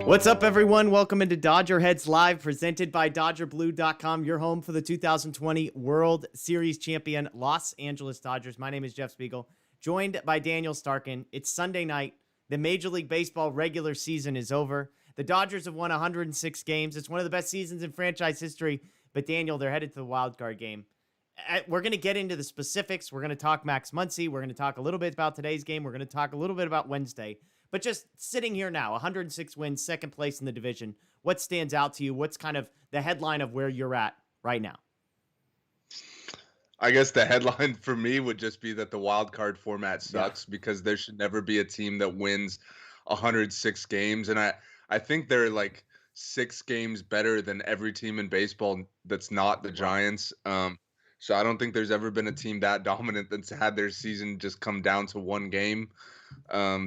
What's up, everyone? Welcome into DodgerHeads Live, presented by DodgerBlue.com, your home for the 2020 World Series champion Los Angeles Dodgers. My name is Jeff Spiegel, joined by Daniel Starkand. It's Sunday night. The Major League Baseball regular season is over. The Dodgers have won 106 games. It's one of the best seasons in franchise history. But, Daniel, they're headed to the wild card game. We're going to get into the specifics. We're going to talk Max Muncy. We're going to talk a little bit about today's game. We're going to talk a little bit about Wednesday. But just sitting here now, 106 wins, second place in the division. What stands out to you? What's kind of the headline of where you're at right now? I guess the headline for me would just be that the wild card format sucks because there should never be a team that wins 106 games. And I think they're like 6 games better than every team in baseball that's not the Giants. So I don't think there's ever been a team that dominant that's had their season just come down to one game.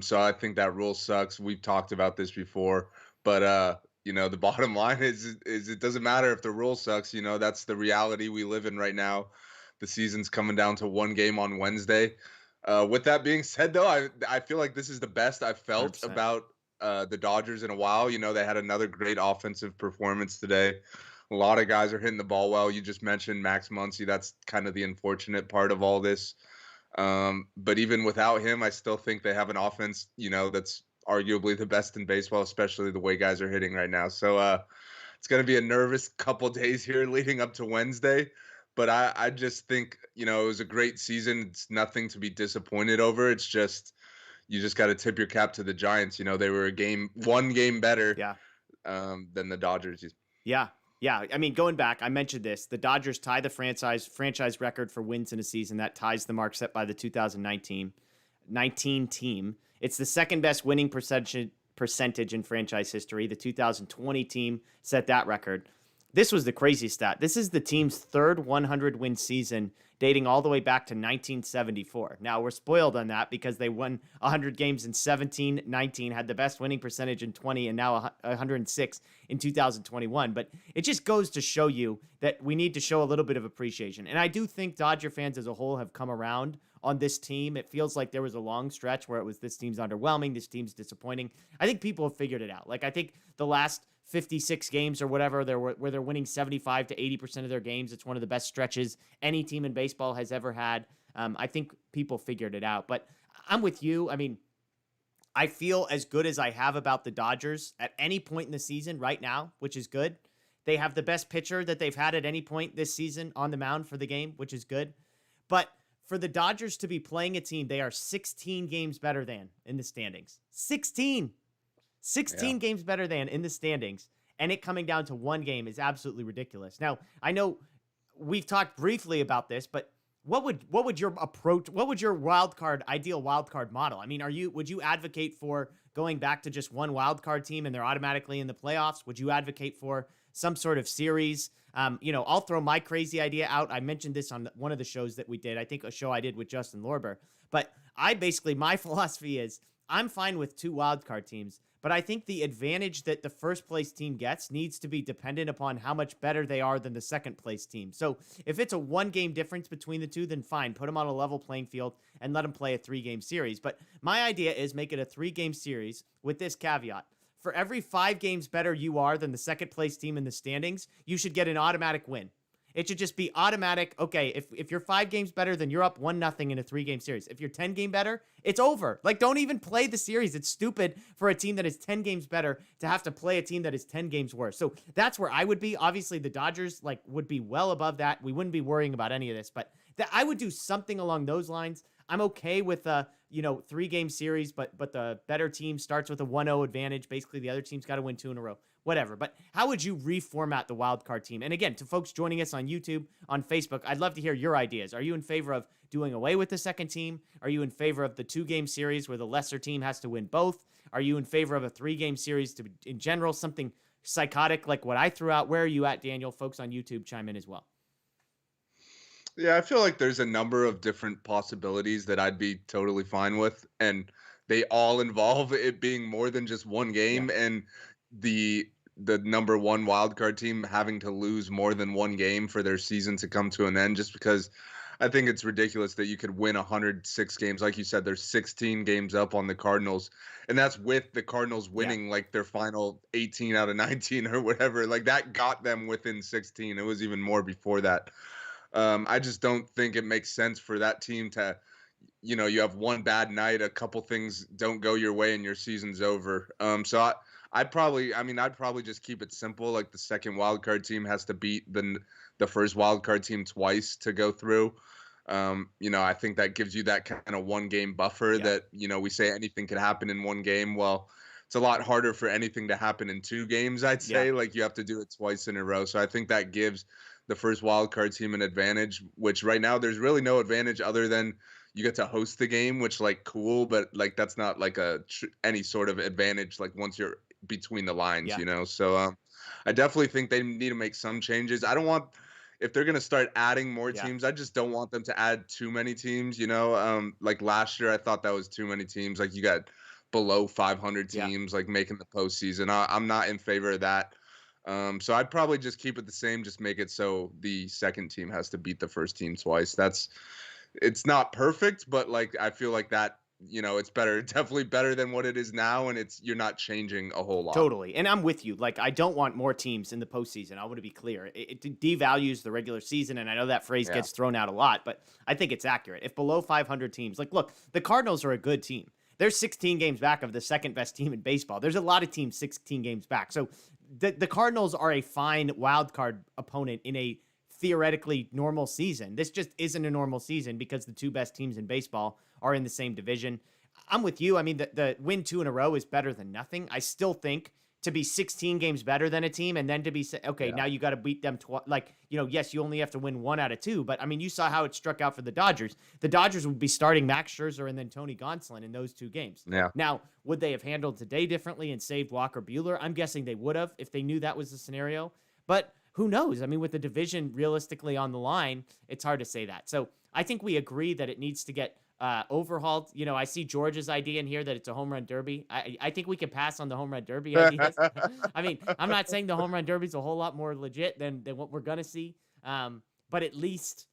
So I think that rule sucks. We've talked about this before, but the bottom line is it doesn't matter if the rule sucks. That's the reality we live in right now. The season's coming down to one game on Wednesday. With that being said, though, I feel like this is the best I've felt 100%. about the Dodgers in a while. They had another great offensive performance today. A lot of guys are hitting the ball well. You just mentioned Max Muncy. That's kind of the unfortunate part of all this. But even without him, I still think they have an offense, that's arguably the best in baseball, especially the way guys are hitting right now. So it's going to be a nervous couple days here leading up to Wednesday. But I just think, it was a great season. It's nothing to be disappointed over. It's just you just got to tip your cap to the Giants. They were one game better than the Dodgers. Yeah, I mean, going back, I mentioned this. The Dodgers tie the franchise record for wins in a season. That ties the mark set by the 2019 team. It's the second best winning percentage in franchise history. The 2020 team set that record. This was the crazy stat. This is the team's third 100-win season, dating all the way back to 1974. Now, we're spoiled on that because they won 100 games in 17, 19, had the best winning percentage in 20, and now 106 in 2021. But it just goes to show you that we need to show a little bit of appreciation. And I do think Dodger fans as a whole have come around on this team. It feels like there was a long stretch where it was this team's underwhelming, this team's disappointing. I think people have figured it out. Like, I think the last 56 games or whatever, where they're winning 75 to 80% of their games. It's one of the best stretches any team in baseball has ever had. I think people figured it out. But I'm with you. I mean, I feel as good as I have about the Dodgers at any point in the season right now, which is good. They have the best pitcher that they've had at any point this season on the mound for the game, which is good. But for the Dodgers to be playing a team they are 16 games better than in the standings. 16 games better than in the standings, and it coming down to one game is absolutely ridiculous. Now, I know we've talked briefly about this, but what would your approach, what would your ideal wild card model? I mean, would you advocate for going back to just one wild card team and they're automatically in the playoffs? Would you advocate for some sort of series? I'll throw my crazy idea out. I mentioned this on one of the shows that we did. I think a show I did with Justin Lorber. But my philosophy is I'm fine with 2 wild card teams, but I think the advantage that the first place team gets needs to be dependent upon how much better they are than the second place team. So if it's a 1-game difference between the two, then fine, put them on a level playing field and let them play a 3-game series. But my idea is make it a 3-game series with this caveat. For every 5 games better you are than the second place team in the standings, you should get an automatic win. It should just be automatic. Okay, if you're 5 games better, then you're up 1-0 in a 3-game series. If you're 10 game better, it's over. Like, don't even play the series. It's stupid for a team that is 10 games better to have to play a team that is 10 games worse. So that's where I would be. Obviously, the Dodgers would be well above that. We wouldn't be worrying about any of this, but I would do something along those lines. I'm okay with 3-game series, but the better team starts with a 1-0 advantage. Basically, the other team's got to win 2 in a row. Whatever. But how would you reformat the wild card team? And again, to folks joining us on YouTube, on Facebook, I'd love to hear your ideas. Are you in favor of doing away with the second team? Are you in favor of the 2-game series where the lesser team has to win both? Are you in favor of a 3-game series in general, something psychotic like what I threw out? Where are you at, Daniel? Folks on YouTube, chime in as well. Yeah, I feel like there's a number of different possibilities that I'd be totally fine with, and they all involve it being more than just one game, and the number 1 wildcard team having to lose more than one game for their season to come to an end, just because I think it's ridiculous that you could win 106 games. Like you said, there's 16 games up on the Cardinals, and that's with the Cardinals Yeah. winning like their final 18 out of 19 or whatever. Like that got them within 16. It was even more before that. I just don't think it makes sense for that team to, you have one bad night, a couple things don't go your way, and your season's over. I'd probably just keep it simple. Like the second wild card team has to beat the first wild card team twice to go through. I think that gives you that kind of 1 game buffer Yeah. that, we say anything could happen in 1 game. Well, it's a lot harder for anything to happen in 2 games, I'd Yeah. say. Like you have to do it twice in a row. So I think that gives the first wild card team an advantage, which right now there's really no advantage other than you get to host the game, which like cool, but like that's not like any sort of advantage like once you're between the lines, Yeah. So I definitely think they need to make some changes. I don't want if they're going to start adding more Yeah. teams, I just don't want them to add too many teams, like last year I thought that was too many teams. Like you got below 500 Yeah. teams like making the postseason. I'm not in favor of that. So I'd probably just keep it the same, just make it so the second team has to beat the first team twice. It's not perfect, but like I feel like that, it's better, definitely better than what it is now, and you're not changing a whole lot. Totally. And I'm with you. Like, I don't want more teams in the postseason. I want to be clear. It devalues the regular season. And I know that phrase Yeah. gets thrown out a lot, but I think it's accurate. If below 500 teams, like, look, the Cardinals are a good team. They're 16 games back of the second best team in baseball. There's a lot of teams 16 games back. So the Cardinals are a fine wild card opponent in a theoretically normal season. This just isn't a normal season because the two best teams in baseball are in the same division. I'm with you. I mean, the win 2 in a row is better than nothing. I still think to be 16 games better than a team and then to be, okay, Yeah. now you got to beat them. Yes, you only have to win 1 out of 2. But I mean, you saw how it struck out for the Dodgers. The Dodgers would be starting Max Scherzer and then Tony Gonsolin in those 2 games. Yeah. Now, would they have handled today differently and saved Walker Buehler? I'm guessing they would have if they knew that was the scenario. But who knows? I mean, with the division realistically on the line, it's hard to say that. So I think we agree that it needs to get overhauled. I see George's idea in here that it's a home run derby. I think we can pass on the home run derby ideas. I mean, I'm not saying the home run derby is a whole lot more legit than what we're going to see. But at least,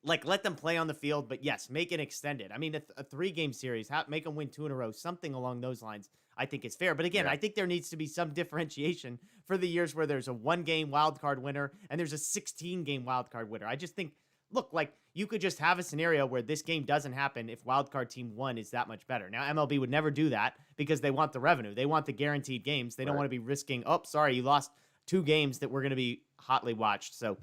let them play on the field. But yes, make it extended. I mean, a 3-game series, make them win 2 in a row, something along those lines, I think is fair. But again, Yeah. I think there needs to be some differentiation for the years where there's a 1-game wild card winner and there's a 16-game wild card winner. I just think, look, like you could just have a scenario where this game doesn't happen if wildcard team 1 is that much better. Now, MLB would never do that because they want the revenue. They want the guaranteed games. They don't want to be risking, oh, sorry, you lost 2 games that we're going to be hotly watched. So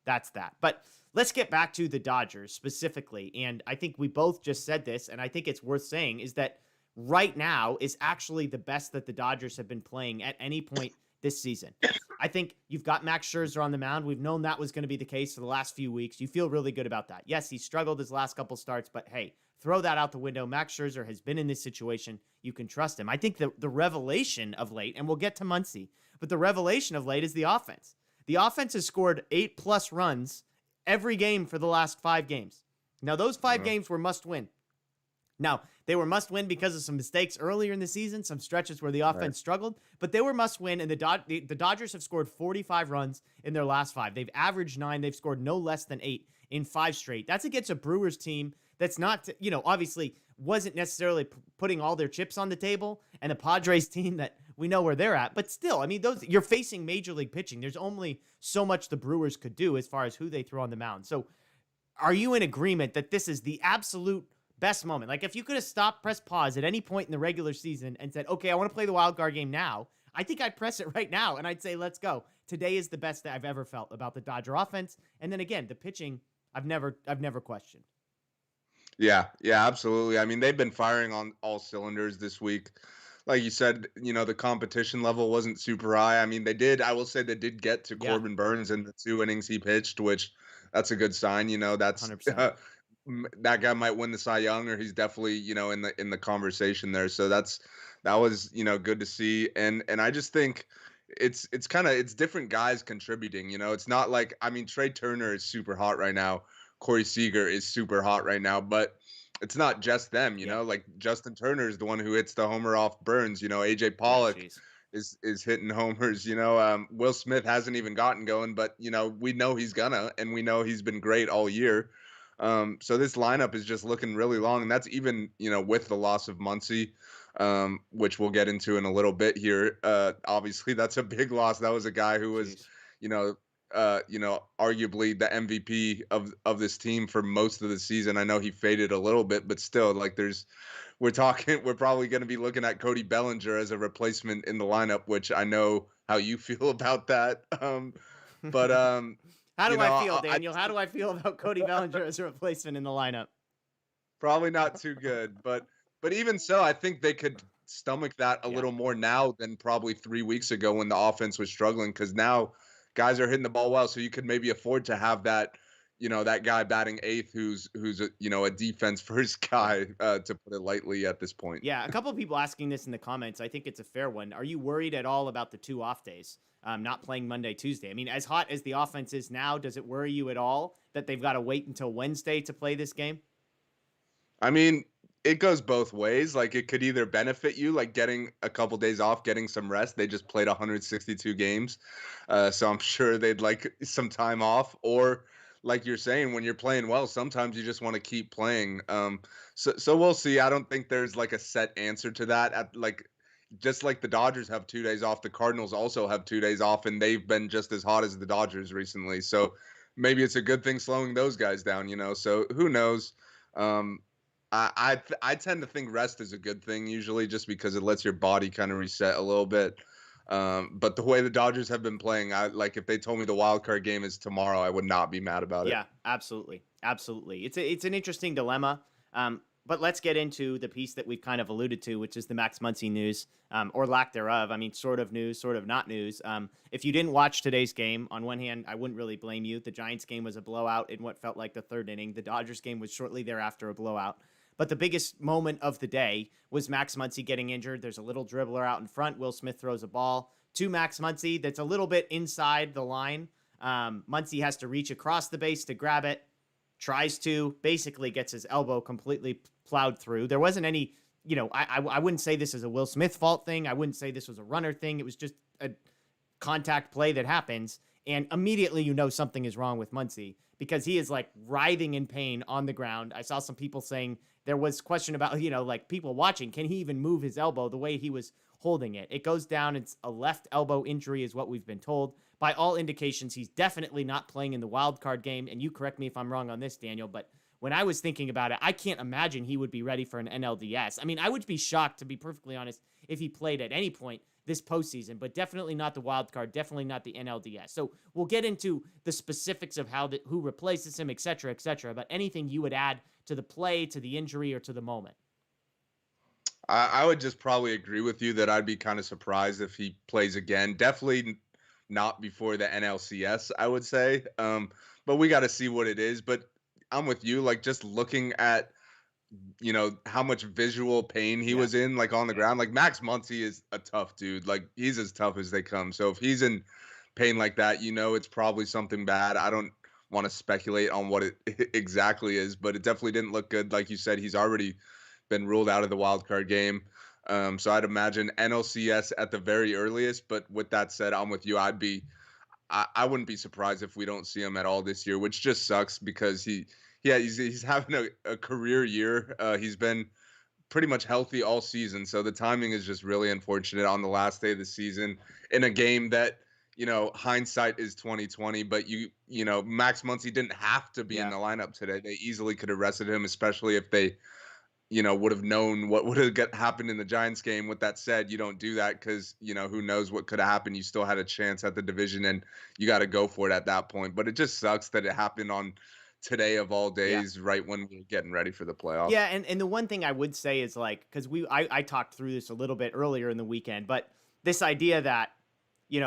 that's that. But let's get back to the Dodgers specifically. And I think we both just said this, and I think it's worth saying, is that right now is actually the best that the Dodgers have been playing at any point this season. I think you've got Max Scherzer on the mound. We've known that was going to be the case for the last few weeks. You feel really good about that. Yes, he struggled his last couple starts, but hey, throw that out the window. Max Scherzer has been in this situation. You can trust him. I think the revelation of late, and we'll get to Muncy, but the revelation of late is the offense. The offense has scored 8+ runs every game for the last 5 games. Now, those 5 games were must win. Now, they were must win because of some mistakes earlier in the season, some stretches where the offense struggled, but they were must win, and the Dodgers have scored 45 runs in their last 5. They've averaged 9. They've scored no less than 8 in 5 straight. That's against a Brewers team that's not, obviously wasn't necessarily putting all their chips on the table, and a Padres team that we know where they're at. But still, I mean, you're facing major league pitching. There's only so much the Brewers could do as far as who they throw on the mound. So are you in agreement that this is the absolute best moment? Like, if you could have stopped, press pause at any point in the regular season and said, okay, I want to play the wild card game now, I think I'd press it right now and I'd say, let's go. Today is the best that I've ever felt about the Dodger offense. And then again, the pitching, I've never questioned. Yeah, absolutely. I mean, they've been firing on all cylinders this week. Like you said, the competition level wasn't super high. I mean, I will say they did get to Corbin Burns in the 2 innings he pitched, which that's a good sign. That's 100%. That guy might win the Cy Young, or he's definitely, in the conversation there. So that was, good to see. And I just think it's different guys contributing. It's not like, I mean, Trey Turner is super hot right now. Corey Seager is super hot right now, but it's not just them, like Justin Turner is the one who hits the homer off Burns, AJ Pollock, is hitting homers. Will Smith hasn't even gotten going, but we know he's gonna, and we know he's been great all year. So this lineup is just looking really long, and that's even with the loss of Muncy, which we'll get into in a little bit here. Obviously, that's a big loss. That was a guy who was, Jeez. arguably the MVP of this team for most of the season. I know he faded a little bit, but still, like we're probably going to be looking at Cody Bellinger as a replacement in the lineup, which I know how you feel about that. But How do I feel, I Daniel? How do I feel about Cody Bellinger as a replacement in the lineup? probably not too good, but even so, I think they could stomach that a Yeah. little more now than probably 3 weeks ago when the offense was struggling. Because now guys are hitting the ball well, so you could maybe afford to have that guy batting eighth who's a defense first Yeah. guy, to put it lightly at this point. Yeah, a couple of people asking this in the comments. I think it's a fair one. Are you worried at all about the 2 off days, not playing Monday, Tuesday? I mean, as hot as the offense is now, does it worry you at all that they've got to wait until Wednesday to play this game? I mean, it goes both ways. Like it could either benefit you, like getting a couple days off, getting some rest. They just played 162 games, so I'm sure they'd like some time off. Or, like you're saying, when you're playing well, sometimes you just want to keep playing. So we'll see. I don't think there's like a set answer to that. Just like the Dodgers have 2 days off, the Cardinals also have 2 days off, and they've been just as hot as the Dodgers recently. So maybe it's a good thing slowing those guys down. So who knows? Um, I tend to think rest is a good thing usually, just because it lets your body kind of reset a little bit. But the way the Dodgers have been playing, I like if they told me the wild card game is tomorrow, I would not be mad about it. Yeah, absolutely, absolutely. It's an interesting dilemma. But let's get into the piece that we've kind of alluded to, which is the Max Muncy news, or lack thereof. I mean, sort of news, sort of not news. If you didn't watch today's game, on one hand, I wouldn't really blame you. The Giants game was a blowout in what felt like the third inning. The Dodgers game was shortly thereafter a blowout. But the biggest moment of the day was Max Muncy getting injured. There's a little dribbler out in front. Will Smith throws a ball to Max Muncy that's a little bit inside the line. Muncy has to reach across the base to grab it, tries to, basically gets his elbow completely plowed through. There wasn't any, I wouldn't say this is a Will Smith fault thing. I wouldn't say this was a runner thing. It was just a contact play that happens. And immediately something is wrong with Muncy because he is like writhing in pain on the ground. I saw some people saying there was question about, like people watching, can he even move his elbow the way he was holding it? It goes down. It's a left elbow injury is what we've been told. By all indications, he's definitely not playing in the wild card game. And you correct me if I'm wrong on this, Daniel, but when I was thinking about it, I can't imagine he would be ready for an NLDS. I mean, I would be shocked, to be perfectly honest, if he played at any point this postseason, but definitely not the wild card, definitely not the NLDS. So we'll get into the specifics of who replaces him, et cetera, but anything you would add to the play, to the injury, or to the moment? I would just probably agree with you that I'd be kind of surprised if he plays again. Definitely not before the NLCS, I would say. But we got to see what it is. But I'm with you. Like just looking at how much visual pain he Yeah. was in, like on the ground. Like Max Muncy is a tough dude. Like he's as tough as they come. So if he's in pain like that, it's probably something bad. I don't want to speculate on what it exactly is, but it definitely didn't look good. Like you said, he's already been ruled out of the wild card game. So I'd imagine NLCS at the very earliest. But with that said, I'm with you. I wouldn't be surprised if we don't see him at all this year, which just sucks because he's having a career year. He's been pretty much healthy all season, so the timing is just really unfortunate on the last day of the season in a game that hindsight is 2020. But Max Muncy didn't have to be in Yeah. the lineup today. They easily could have rested him, especially if they would have known what would have happened in the Giants game. With that said, you don't do that because, who knows what could have happened. You still had a chance at the division and you got to go for it at that point. But it just sucks that it happened on today of all days, right when we're getting ready for the playoffs. Yeah, and the one thing I would say is like, because I talked through this a little bit earlier in the weekend, but this idea that, they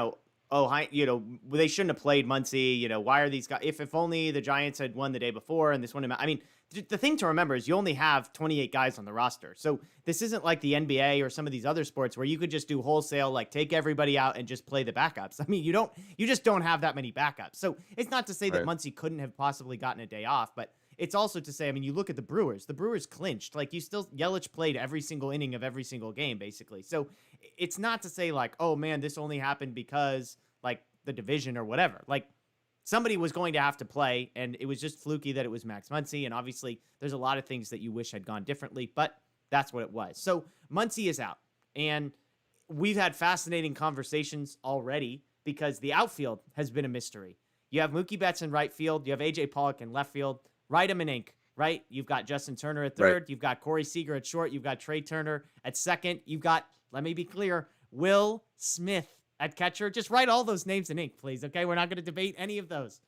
shouldn't have played Muncy, why are these guys, if only the Giants had won the day before and this one, I mean, the thing to remember is you only have 28 guys on the roster. So this isn't like the NBA or some of these other sports where you could just do wholesale, like take everybody out and just play the backups. I mean, you just don't have that many backups. So it's not to say that Muncy couldn't have possibly gotten a day off, but it's also to say, I mean, you look at the Brewers clinched. Like Yelich played every single inning of every single game, basically. So it's not to say like, oh man, this only happened because like the division or whatever. Like somebody was going to have to play, and it was just fluky that it was Max Muncy. And obviously, there's a lot of things that you wish had gone differently, but that's what it was. So Muncy is out, and we've had fascinating conversations already because the outfield has been a mystery. You have Mookie Betts in right field. You have A.J. Pollock in left field. Write him in ink, right? You've got Justin Turner at third. Right. You've got Corey Seager at short. You've got Trey Turner at second. You've got, let me be clear, Will Smith at catcher. Just write all those names in ink, please, okay? We're not going to debate any of those.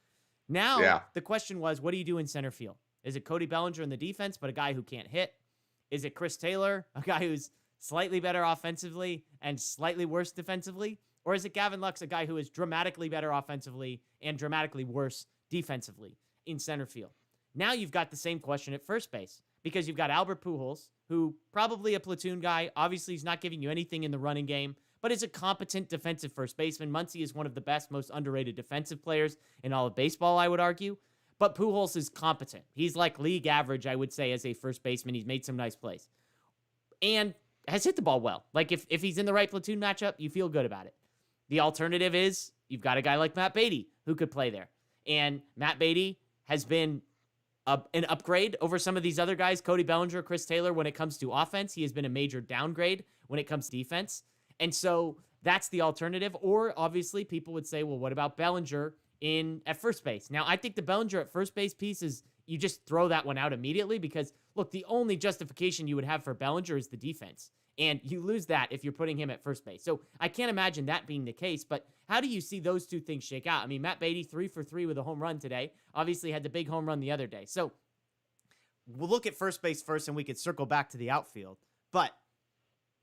Now, the question was, what do you do in center field? Is it Cody Bellinger in the defense, but a guy who can't hit? Is it Chris Taylor, a guy who's slightly better offensively and slightly worse defensively? Or is it Gavin Lux, a guy who is dramatically better offensively and dramatically worse defensively in center field? Now you've got the same question at first base because you've got Albert Pujols, who probably a platoon guy. Obviously, he's not giving you anything in the running game, but is a competent defensive first baseman. Muncy is one of the best, most underrated defensive players in all of baseball, I would argue. But Pujols is competent. He's like league average, I would say, as a first baseman. He's made some nice plays and has hit the ball well. Like if he's in the right platoon matchup, you feel good about it. The alternative is you've got a guy like Matt Beatty who could play there. And Matt Beatty has been an upgrade over some of these other guys, Cody Bellinger, Chris Taylor, when it comes to offense. He has been a major downgrade when it comes to defense. And so that's the alternative. Or obviously people would say, well, what about Bellinger at first base? Now, I think the Bellinger at first base piece is you just throw that one out immediately because, look, the only justification you would have for Bellinger is the defense. And you lose that if you're putting him at first base. So I can't imagine that being the case. But how do you see those two things shake out? I mean, Matt Beatty, 3 for 3 with a home run today. Obviously had the big home run the other day. So we'll look at first base first, and we could circle back to the outfield. But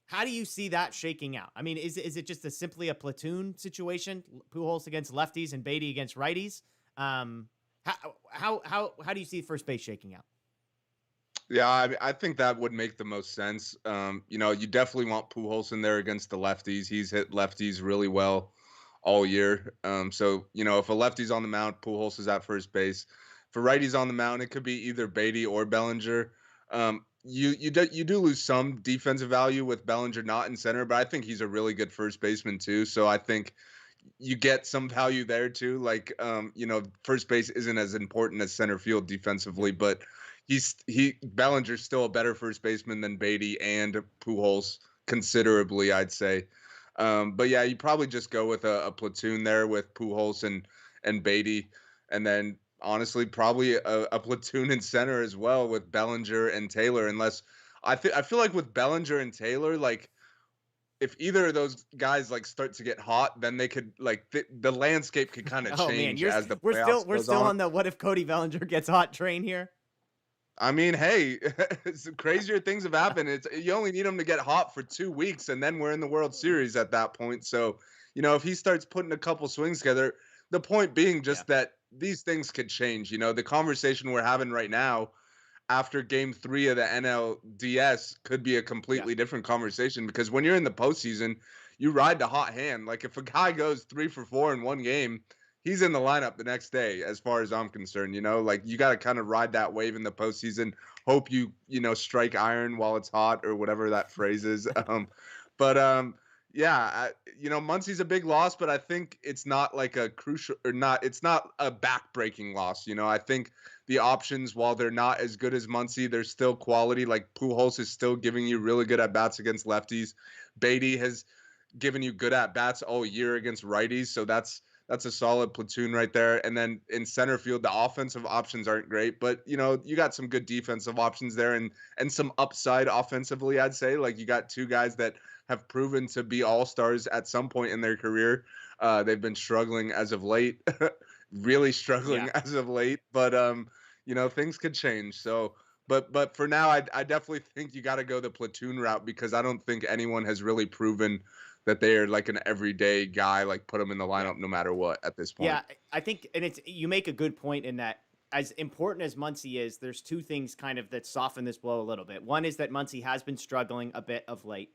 how do you see that shaking out? I mean, is it just simply a platoon situation? Pujols against lefties and Beatty against righties? How do you see first base shaking out? Yeah, I think that would make the most sense. You definitely want Pujols in there against the lefties. He's hit lefties really well all year. So if a lefty's on the mound, Pujols is at first base. For righties on the mound, it could be either Beatty or Bellinger. You do lose some defensive value with Bellinger not in center, but I think he's a really good first baseman too. So I think you get some value there too. Like first base isn't as important as center field defensively, but Bellinger's still a better first baseman than Beatty and Pujols considerably, I'd say. But yeah, you probably just go with a platoon there with Pujols and Beatty, and then honestly probably a platoon in center as well with Bellinger and Taylor. Unless I feel like with Bellinger and Taylor, like if either of those guys like start to get hot, then they could like the landscape could kind of change as the playoffs we're still on the what if Cody Bellinger gets hot train here. I mean, hey, crazier things have happened. You only need him to get hot for 2 weeks, and then we're in the World Series at that point. So, if he starts putting a couple swings together, the point being just that these things could change. The conversation we're having right now after Game 3 of the NLDS could be a completely different conversation because when you're in the postseason, you ride the hot hand. Like if a guy goes 3 for 4 in one game, he's in the lineup the next day, as far as I'm concerned. Like you got to kind of ride that wave in the postseason. Hope you strike iron while it's hot or whatever that phrase is. Muncy's a big loss, but I think it's not like a crucial or not. It's not a backbreaking loss. I think the options, while they're not as good as Muncy, they're still quality. Like Pujols is still giving you really good at bats against lefties. Beatty has given you good at bats all year against righties, so that's a solid platoon right there. And then in center field, the offensive options aren't great, but you got some good defensive options there and some upside offensively, I'd say. Like you got two guys that have proven to be all-stars at some point in their career. They've been struggling as of late, really struggling as of late, but things could change. So, but for now, I definitely think you got to go the platoon route because I don't think anyone has really proven that they are like an everyday guy, like put them in the lineup no matter what at this point. Yeah, I think, and you make a good point in that as important as Muncy is, there's two things kind of that soften this blow a little bit. One is that Muncy has been struggling a bit of late.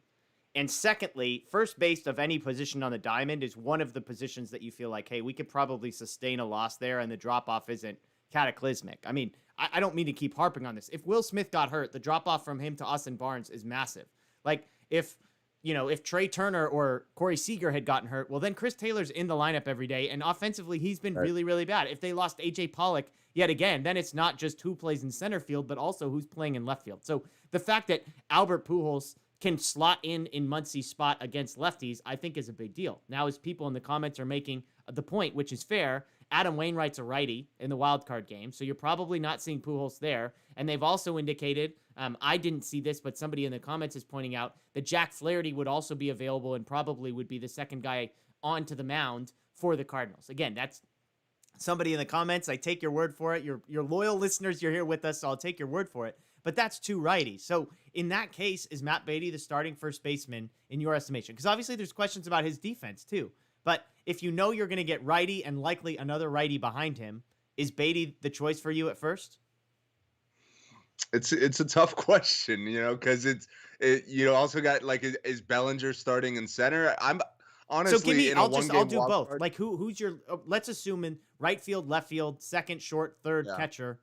And secondly, first base of any position on the diamond is one of the positions that you feel like, hey, we could probably sustain a loss there and the drop-off isn't cataclysmic. I mean, I don't mean to keep harping on this. If Will Smith got hurt, the drop-off from him to Austin Barnes is massive. Like, if if Trey Turner or Corey Seager had gotten hurt, well, then Chris Taylor's in the lineup every day. And offensively, he's been really, really bad. If they lost A.J. Pollock yet again, then it's not just who plays in center field, but also who's playing in left field. So the fact that Albert Pujols can slot in Muncy's spot against lefties, I think is a big deal. Now, as people in the comments are making the point, which is fair, Adam Wainwright's a righty in the wild card game, so you're probably not seeing Pujols there. And they've also indicated, I didn't see this, but somebody in the comments is pointing out that Jack Flaherty would also be available and probably would be the second guy onto the mound for the Cardinals. Again, that's somebody in the comments. I take your word for it. You're loyal listeners. You're here with us, so I'll take your word for it. But that's two righties. So in that case, is Matt Beatty the starting first baseman in your estimation? Because obviously there's questions about his defense too. But if you know you're going to get righty and likely another righty behind him, is Beatty the choice for you at first? It's a tough question, because you also got like is Bellinger starting in center? I'm honestly so give me. I'll do both. Card. Like who's your? Let's assume in right field, left field, second, short, third, catcher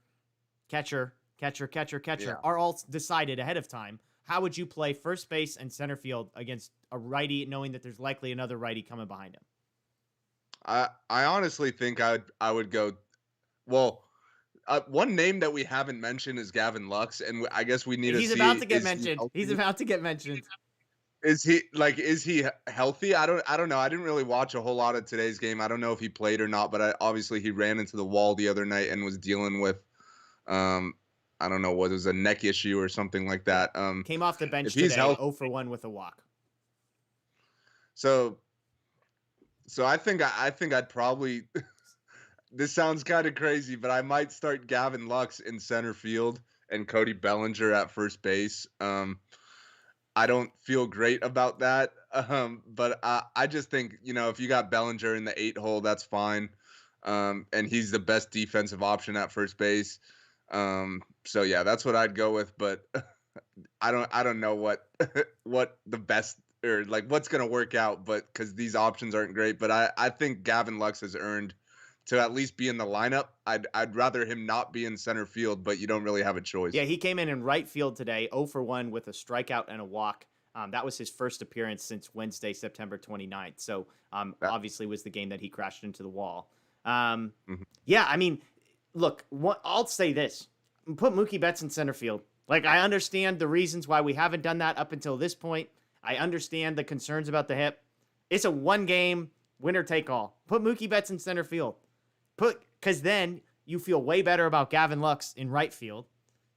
are all decided ahead of time. How would you play first base and center field against a righty, knowing that there's likely another righty coming behind him? I honestly think I would go. Well, one name that we haven't mentioned is Gavin Lux, and I guess we need to see. He's about to get mentioned. He's about to get mentioned. Is he healthy? I don't know. I didn't really watch a whole lot of today's game. I don't know if he played or not, but obviously he ran into the wall the other night and was dealing with I don't know what it was, a neck issue or something like that. Came off the bench today, 0 for 1 with a walk. So I think I'd probably this sounds kind of crazy, but I might start Gavin Lux in center field and Cody Bellinger at first base. I don't feel great about that, but I just think, if you got Bellinger in the 8 hole, that's fine, and he's the best defensive option at first base. So yeah, that's what I'd go with, but I don't know what the best or like what's gonna work out, but because these options aren't great. But I think Gavin Lux has earned to at least be in the lineup. I'd rather him not be in center field, but you don't really have a choice. Yeah, he came in right field today, 0 for 1 with a strikeout and a walk. That was his first appearance since Wednesday, September 29th. So obviously was the game that he crashed into the wall. Yeah, I mean, look, I'll say this. Put Mookie Betts in center field. Like, I understand the reasons why we haven't done that up until this point. I understand the concerns about the hip. It's a one-game winner-take-all. Put Mookie Betts in center field. Because then you feel way better about Gavin Lux in right field,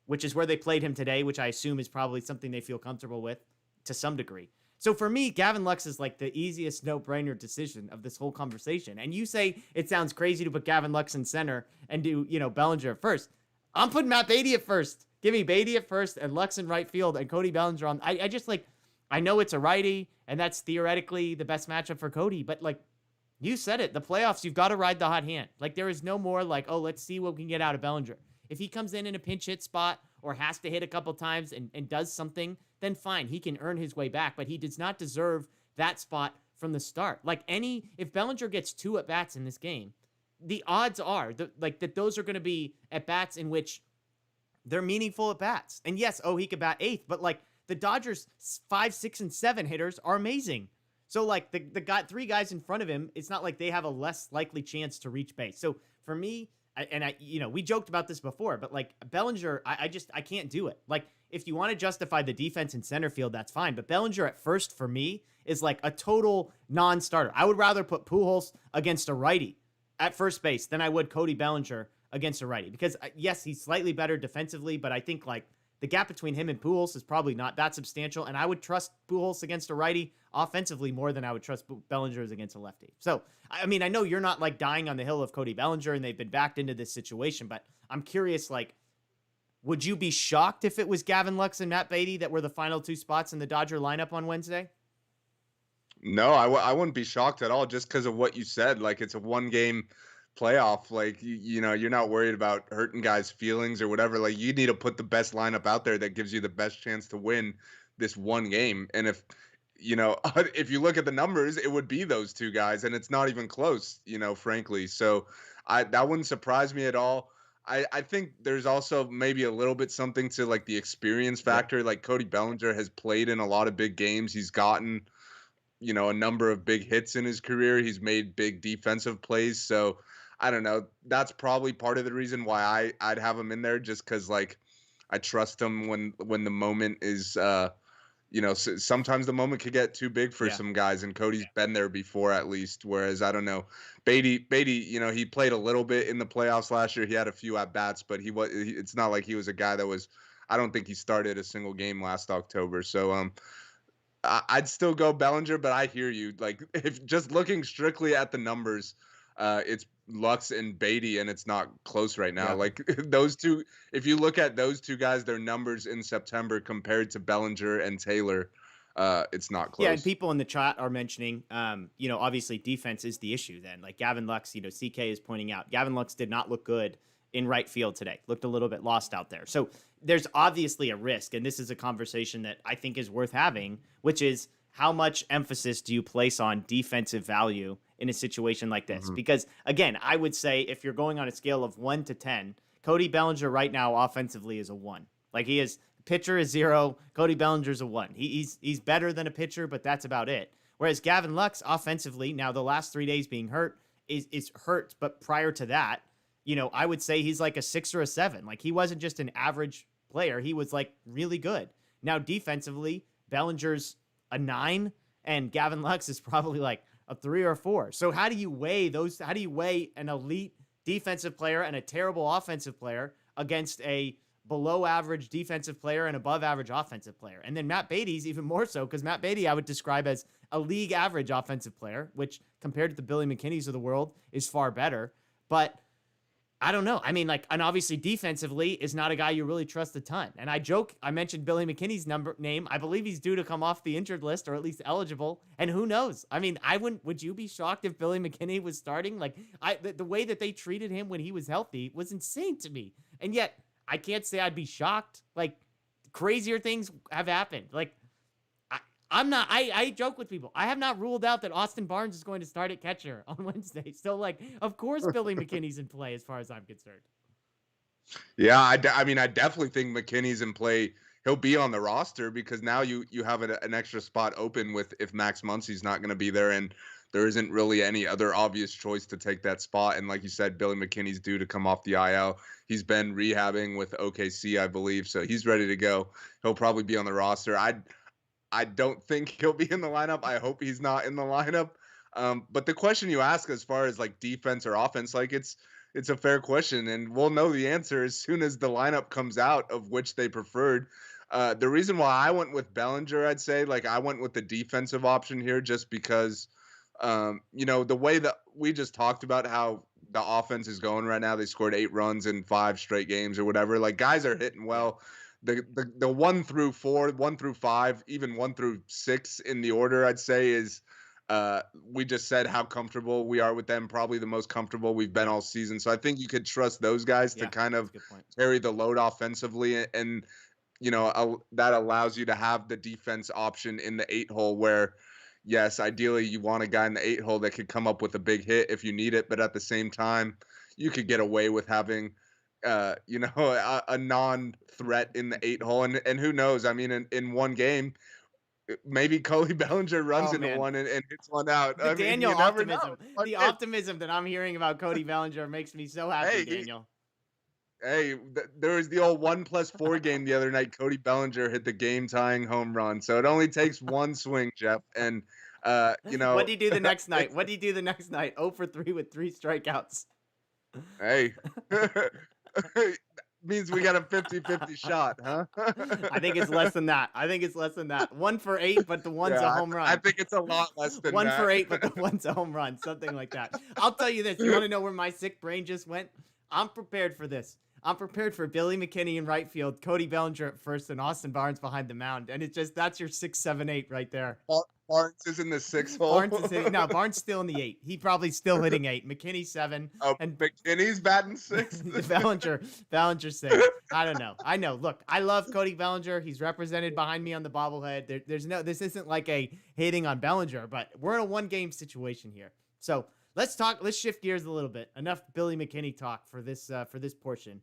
which is where they played him today, which I assume is probably something they feel comfortable with to some degree. So for me, Gavin Lux is like the easiest no-brainer decision of this whole conversation. And you say it sounds crazy to put Gavin Lux in center and do, Bellinger at first. I'm putting Matt Beatty at first. Give me Beatty at first and Lux in right field and Cody Bellinger on. I just like, I know it's a righty and that's theoretically the best matchup for Cody, but like you said it, the playoffs, you've got to ride the hot hand. Like there is no more like, oh, let's see what we can get out of Bellinger. If he comes in a pinch hit spot or has to hit a couple times and does something, then fine, he can earn his way back, but he does not deserve that spot from the start. Like if Bellinger gets 2 at-bats in this game, the odds are that those are going to be at-bats in which they're meaningful at-bats. And yes, he could bat 8th, but like the Dodgers 5, 6, and 7 hitters are amazing. So like the 3 guys in front of him, it's not like they have a less likely chance to reach base. So for me, we joked about this before, but like Bellinger, I can't do it. Like if you want to justify the defense in center field, that's fine. But Bellinger at first for me is like a total non-starter. I would rather put Pujols against a righty at first base than I would Cody Bellinger against a righty. Because yes, he's slightly better defensively, but I think like the gap between him and Pujols is probably not that substantial. And I would trust Pujols against a righty offensively more than I would trust Bellinger against a lefty. So, I mean, I know you're not like dying on the hill of Cody Bellinger and they've been backed into this situation, but I'm curious, like, would you be shocked if it was Gavin Lux and Matt Beatty that were the final 2 spots in the Dodger lineup on Wednesday? No, I wouldn't be shocked at all just because of what you said. Like, it's a one-game playoff. Like, you're not worried about hurting guys' feelings or whatever. Like, you need to put the best lineup out there that gives you the best chance to win this one game. And if you look at the numbers, it would be those 2 guys, and it's not even close, frankly. So that wouldn't surprise me at all. I think there's also maybe a little bit something to like the experience Yeah. factor. Like Cody Bellinger has played in a lot of big games. He's gotten, a number of big hits in his career. He's made big defensive plays. So I don't know. That's probably part of the reason why I'd have him in there, just because like I trust him when the moment is sometimes the moment could get too big for Yeah. some guys, and Cody's been there before at least. Whereas I don't know, Beatty, he played a little bit in the playoffs last year. He had a few at bats, but it's not like he was a guy that was. I don't think he started a single game last October. So I'd still go Bellinger, but I hear you. Like if just looking strictly at the numbers, it's Lux and Beatty, and it's not close right now. Yeah. Like those two, if you look at those two guys, their numbers in September compared to Bellinger and Taylor, it's not Yeah, and close. people in the chat are mentioning, obviously defense is the issue then. Like Gavin Lux, CK is pointing out, Gavin Lux did not look good in right field today. Looked a little bit lost out there. So there's obviously a risk, and this is a conversation that I think is worth having, which is how much emphasis do you place on defensive value in a situation like this? Mhm. Because again, I would say if you're going on a scale of 1 to 10, Cody Bellinger right now offensively is a 1. Like he is pitcher is 0. Cody Bellinger's a 1. He's better than a pitcher, but that's about it. Whereas Gavin Lux offensively, now the last 3 days being hurt is hurt, but prior to that, I would say he's like a 6 or a 7. Like he wasn't just an average player. He was like really good. Now defensively, Bellinger's a 9 and Gavin Lux is probably like a 3 or a 4. So how do you weigh those? How do you weigh an elite defensive player and a terrible offensive player against a below average defensive player and above average offensive player? And then Matt Beatty's even more so, because Matt Beatty I would describe as a league average offensive player, which compared to the Billy McKinney's of the world is far better. But I don't know. I mean, like, and obviously defensively is not a guy you really trust a ton. And I mentioned Billy McKinney's name. I believe he's due to come off the injured list or at least eligible. And who knows? I mean, would you be shocked if Billy McKinney was starting? Like the way that they treated him when he was healthy was insane to me. And yet I can't say I'd be shocked. Like crazier things have happened. Like I joke with people. I have not ruled out that Austin Barnes is going to start at catcher on Wednesday. So, like, of course, Billy McKinney's in play as far as I'm concerned. Yeah, I mean, I definitely think McKinney's in play. He'll be on the roster because now you have an extra spot open with if Max Muncy's not going to be there, and there isn't really any other obvious choice to take that spot. And like you said, Billy McKinney's due to come off the IL. He's been rehabbing with OKC, I believe, so he's ready to go. He'll probably be on the roster. I don't think he'll be in the lineup. I hope he's not in the lineup. But the question you ask as far as like defense or offense, like it's a fair question, and we'll know the answer as soon as the lineup comes out of which they preferred. The reason why I went with Bellinger, I'd say, like I went with the defensive option here just because, the way that we just talked about how the offense is going right now. They scored 8 runs in 5 straight games or whatever. Like guys are hitting well. The 1 through 4, 1 through 5, even 1 through 6 in the order, I'd say is we just said how comfortable we are with them, probably the most comfortable we've been all season. So I think you could trust those guys to kind of carry the load offensively, and that allows you to have the defense option in the 8 hole where, yes, ideally you want a guy in the 8 hole that could come up with a big hit if you need it, but at the same time you could get away with having a non-threat in the 8 hole, and who knows? I mean, in one game, maybe Cody Bellinger runs into one and hits one out. The Daniel you never optimism, know. the optimism that I'm hearing about Cody Bellinger makes me so happy, Daniel. There was the old 1+4 game the other night. Cody Bellinger hit the game-tying home run, so it only takes one swing, Jeff. And what do you do the next night? 0 for 3 with 3 strikeouts. Hey. Means we got a 50-50 shot, huh? I think it's less than that. 1 for 8, but the one's a home run. I think it's a lot less than 1 that. for 8, but the one's a home run. Something like that. I'll tell you this. You want to know where my sick brain just went? I'm prepared for this. I'm prepared for Billy McKinney in right field, Cody Bellinger at first, and Austin Barnes behind the mound. And that's your 6, 7, 8 right there. Barnes is in the 6 hole. Barnes still in the 8. He probably still hitting 8. McKinney 7. Oh, and McKinney's batting 6. Bellinger 6. I don't know. I know. Look, I love Cody Bellinger. He's represented behind me on the bobblehead. This isn't like a hating on Bellinger, but we're in a 1-game situation here. So let's shift gears a little bit. Enough Billy McKinney talk for this portion.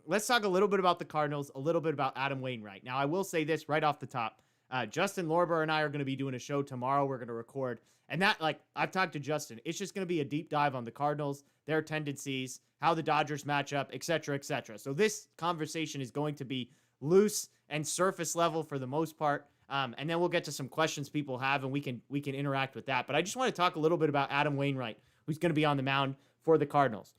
Let's talk a little bit about the Cardinals, a little bit about Adam Wainwright. Now, I will say this right off the top. Justin Lorber and I are going to be doing a show tomorrow. We're going to record. And that, like, I've talked to Justin. It's just going to be a deep dive on the Cardinals, their tendencies, how the Dodgers match up, et cetera, et cetera. So this conversation is going to be loose and surface level for the most part. And then we'll get to some questions people have, and we can interact with that. But I just want to talk a little bit about Adam Wainwright, who's going to be on the mound for the Cardinals.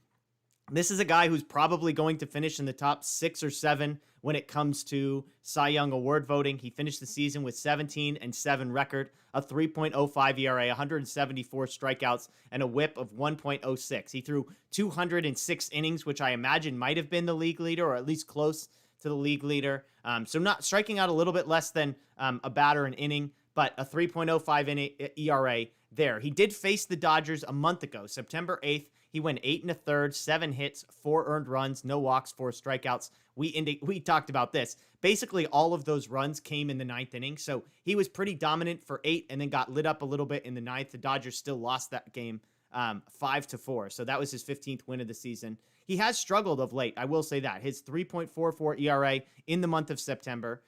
This is a guy who's probably going to finish in the top 6 or 7 when it comes to Cy Young Award voting. He finished the season with 17-7 record, a 3.05 ERA, 174 strikeouts, and a whip of 1.06. He threw 206 innings, which I imagine might have been the league leader, or at least close to the league leader. So not striking out a little bit less than a batter an inning, but a 3.05 ERA there. He did face the Dodgers a month ago, September 8th. He went 8 1/3, 7 hits, 4 earned runs, no walks, 4 strikeouts. We talked about this. Basically, all of those runs came in the 9th inning. So he was pretty dominant for 8 and then got lit up a little bit in the 9th. The Dodgers still lost that game 5-4. So that was his 15th win of the season. He has struggled of late. I will say that. His 3.44 ERA in the month of September.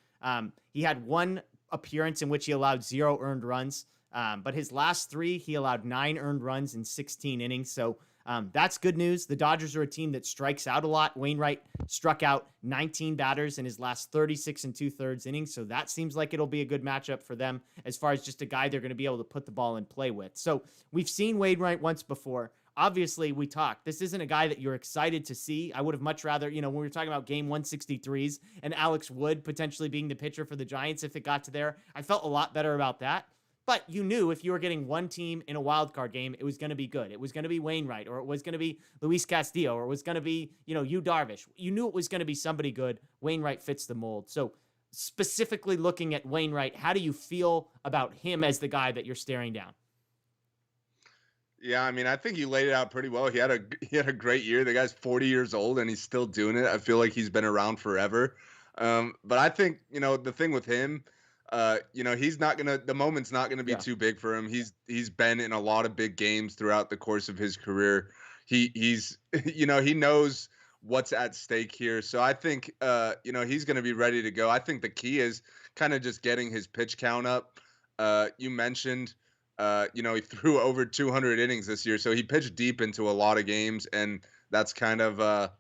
He had one appearance in which he allowed 0 earned runs. But his last 3, he allowed 9 earned runs in 16 innings. So that's good news. The Dodgers are a team that strikes out a lot. Wainwright struck out 19 batters in his last 36 2/3 innings. So that seems like it'll be a good matchup for them as far as just a guy they're going to be able to put the ball in play with. So we've seen Wainwright once before. Obviously, we talked. This isn't a guy that you're excited to see. I would have much rather, when we were talking about game 163s and Alex Wood potentially being the pitcher for the Giants if it got to there, I felt a lot better about that. But you knew if you were getting one team in a wild card game, it was going to be good. It was going to be Wainwright, or it was going to be Luis Castillo, or it was going to be, Yu Darvish. You knew it was going to be somebody good. Wainwright fits the mold. So specifically looking at Wainwright, how do you feel about him as the guy that you're staring down? Yeah, I mean, I think you laid it out pretty well. He had a great year. The guy's 40 years old and he's still doing it. I feel like he's been around forever. But I think, the thing with him, the moment's not gonna be too big for him. He's been in a lot of big games throughout the course of his career. He's he knows what's at stake here. So I think he's gonna be ready to go. I think the key is kind of just getting his pitch count up. You mentioned he threw over 200 innings this year, so he pitched deep into a lot of games, and that's kind of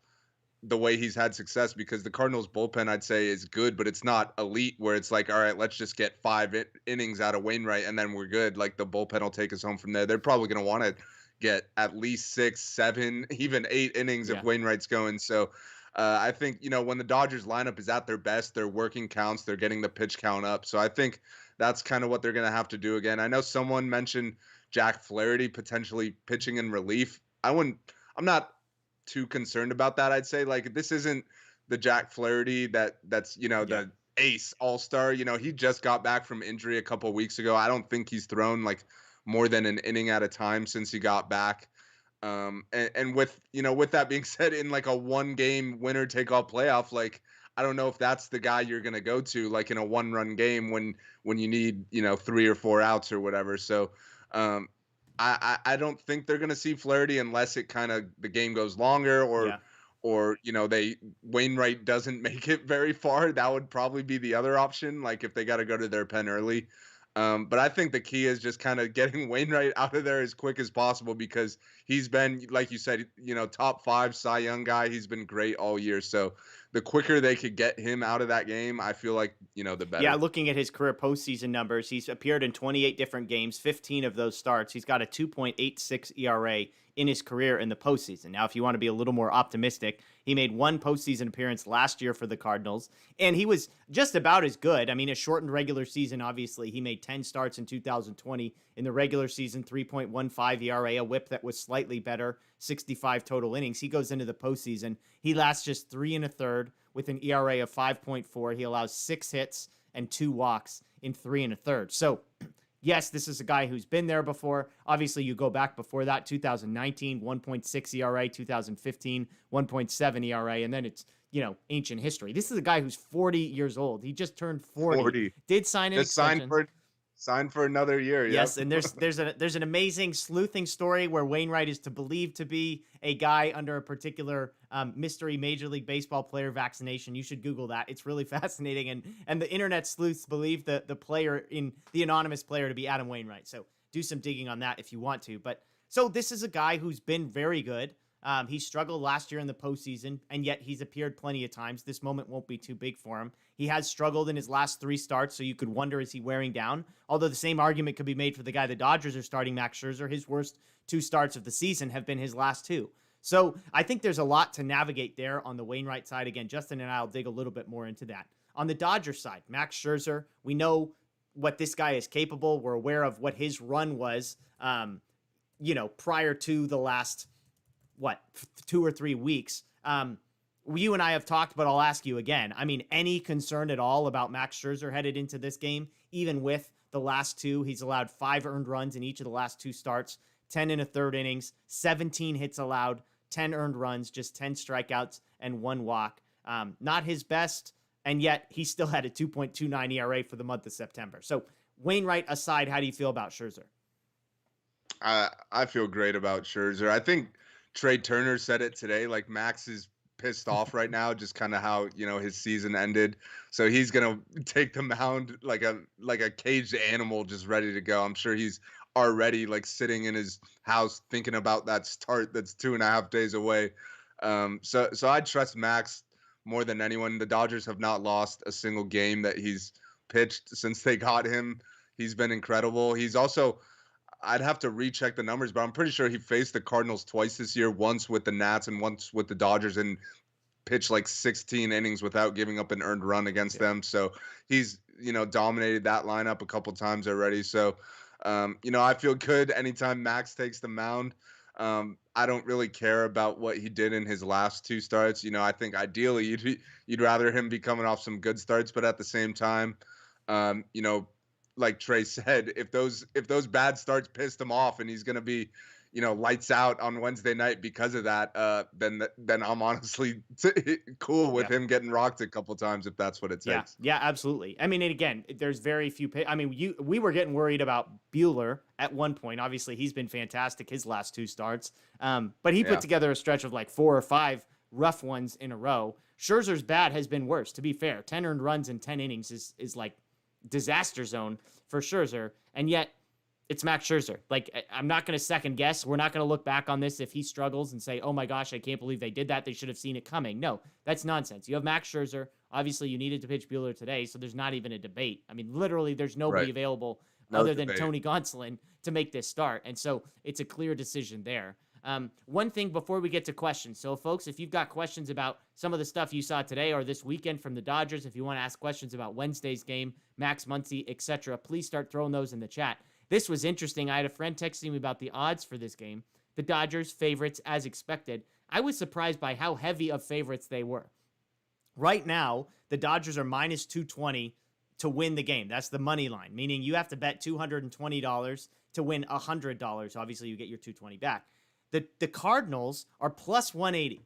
the way he's had success, because the Cardinals bullpen, I'd say, is good, but it's not elite where it's like, all right, let's just get 5 innings out of Wainwright and then we're good. Like, the bullpen will take us home from there. They're probably going to want to get at least 6, 7, even 8 innings if Wainwright's going. So I think, when the Dodgers lineup is at their best, they're working counts, they're getting the pitch count up. So I think that's kind of what they're going to have to do again. I know someone mentioned Jack Flaherty potentially pitching in relief. I'm not too concerned about that. I'd say, like, this isn't the Jack Flaherty that's the ace all-star. He just got back from injury a couple of weeks ago. I don't think he's thrown like more than an inning at a time since he got back. And with that being said, in like a 1-game winner take all playoff, like, I don't know if that's the guy you're going to go to, like, in a 1-run game when you need 3 or 4 outs or whatever. So I don't think they're going to see Flaherty unless the game goes longer or Wainwright doesn't make it very far. That would probably be the other option, like if they got to go to their pen early. But I think the key is just kind of getting Wainwright out of there as quick as possible, because he's been, like you said, top 5 Cy Young guy. He's been great all year. So the quicker they could get him out of that game, I feel like, the better. Yeah, looking at his career postseason numbers, he's appeared in 28 different games, 15 of those starts. He's got a 2.86 ERA in his career in the postseason. Now, if you want to be a little more optimistic, he made 1 postseason appearance last year for the Cardinals, and he was just about as good. I mean, a shortened regular season, obviously. He made 10 starts in 2020. In the regular season, 3.15 ERA, a whip that was slightly better, 65 total innings. He goes into the postseason. He lasts just 3 1/3 with an ERA of 5.4. He allows 6 hits and 2 walks in 3 1/3. So, yes, this is a guy who's been there before. Obviously, you go back before that, 2019, 1.6 ERA, 2015, 1.7 ERA, and then it's, ancient history. This is a guy who's 40 years old. He just turned 40. Did sign an extension. Signed for another year. Yep. Yes, and there's an amazing sleuthing story where Wainwright is believed to be a guy under a particular mystery Major League Baseball player vaccination. You should Google that; it's really fascinating. And the internet sleuths believe the anonymous player to be Adam Wainwright. So do some digging on that if you want to. But so this is a guy who's been very good. He struggled last year in the postseason, and yet he's appeared plenty of times. This moment won't be too big for him. He has struggled in his last 3 starts, so you could wonder, is he wearing down? Although the same argument could be made for the guy the Dodgers are starting, Max Scherzer. His worst 2 starts of the season have been his last 2. So I think there's a lot to navigate there on the Wainwright side. Again, Justin and I will dig a little bit more into that. On the Dodgers side, Max Scherzer, we know what this guy is capable. We're aware of what his run was, prior to the last 2 or 3 weeks. You and I have talked, but I'll ask you again. I mean, any concern at all about Max Scherzer headed into this game? Even with the last 2, he's allowed 5 earned runs in each of the last 2 starts, 10 in a third innings, 17 hits allowed, 10 earned runs, just 10 strikeouts and 1 walk. Not his best, and yet he still had a 2.29 ERA for the month of September. So Wainwright aside, how do you feel about Scherzer? I feel great about Scherzer. I think Trey Turner said it today. Like, Max is pissed off right now, just kind of how his season ended. So he's gonna take the mound like a caged animal, just ready to go. I'm sure he's already like sitting in his house thinking about that start that's 2.5 days away. So I trust Max more than anyone. The Dodgers have not lost a single game that he's pitched since they got him. He's been incredible. He's also, I'd have to recheck the numbers, but I'm pretty sure he faced the Cardinals twice this year, once with the Nats and once with the Dodgers, and pitched like 16 innings without giving up an earned run against them. So he's, dominated that lineup a couple times already. So, I feel good anytime Max takes the mound. I don't really care about what he did in his last 2 starts. I think ideally you'd rather him be coming off some good starts, but at the same time, like Trey said, if those bad starts pissed him off and he's going to be, lights out on Wednesday night because of that, then I'm honestly cool with him getting rocked a couple times if that's what it takes. Yeah, absolutely. I mean, and again, there's very few. We were getting worried about Buehler at one point. Obviously, he's been fantastic his last 2 starts, but he put together a stretch of like 4 or 5 rough ones in a row. Scherzer's bat has been worse. To be fair, 10 earned runs in 10 innings is like disaster zone for Scherzer, and yet it's Max Scherzer. Like, I'm not going to second guess. We're not going to look back on this if he struggles and say, oh my gosh, I can't believe they did that. They should have seen it coming. No, that's nonsense. You have Max Scherzer. Obviously, you needed to pitch Buehler today, so there's not even a debate. I mean, literally, there's nobody available other than Tony Gonsolin to make this start, and so it's a clear decision there. One thing before we get to questions. So, folks, if you've got questions about some of the stuff you saw today or this weekend from the Dodgers, if you want to ask questions about Wednesday's game, Max Muncy, etc., please start throwing those in the chat. This was interesting. I had a friend texting me about the odds for this game. The Dodgers favorites as expected. I was surprised by how heavy of favorites they were. Right now, the Dodgers are minus 220 to win the game. That's the money line, meaning you have to bet $220 to win $100. Obviously, you get your $220 back. The Cardinals are plus 180.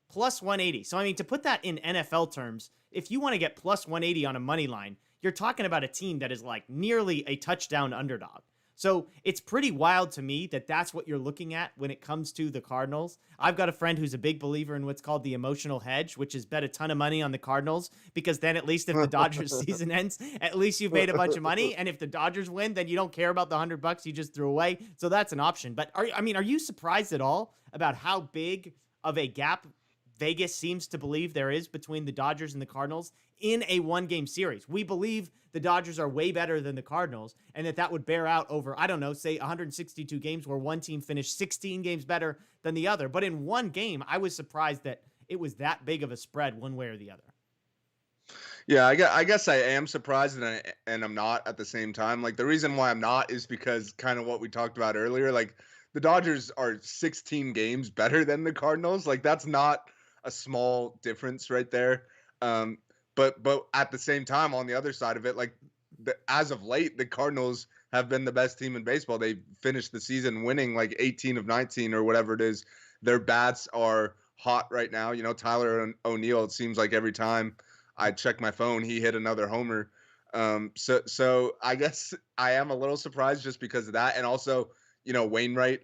Plus 180. So, I mean, to put that in NFL terms, if you want to get plus 180 on a money line, you're talking about a team that is like nearly a touchdown underdog. So it's pretty wild to me that that's what you're looking at when it comes to the Cardinals. I've got a friend who's a big believer in what's called the emotional hedge, which is bet a ton of money on the Cardinals, because then at least if the Dodgers season ends, at least you've made a bunch of money. And if the Dodgers win, then you don't care about the $100 you just threw away. So that's an option. But are you surprised at all about how big of a gap Vegas seems to believe there is between the Dodgers and the Cardinals in a 1-game series? We believe the Dodgers are way better than the Cardinals, and that would bear out over, I don't know, say 162 games where one team finished 16 games better than the other. But in one game, I was surprised that it was that big of a spread one way or the other. Yeah, I guess I am surprised, and I'm not at the same time. Like, the reason why I'm not is because kind of what we talked about earlier. Like, the Dodgers are 16 games better than the Cardinals. Like, that's not a small difference right there. But at the same time, on the other side of it, like, as of late, the Cardinals have been the best team in baseball. They finished the season winning like 18 of 19 or whatever it is. Their bats are hot right now. Tyler O'Neill, it seems like every time I check my phone, he hit another homer. So I guess I am a little surprised just because of that, and also, Wainwright.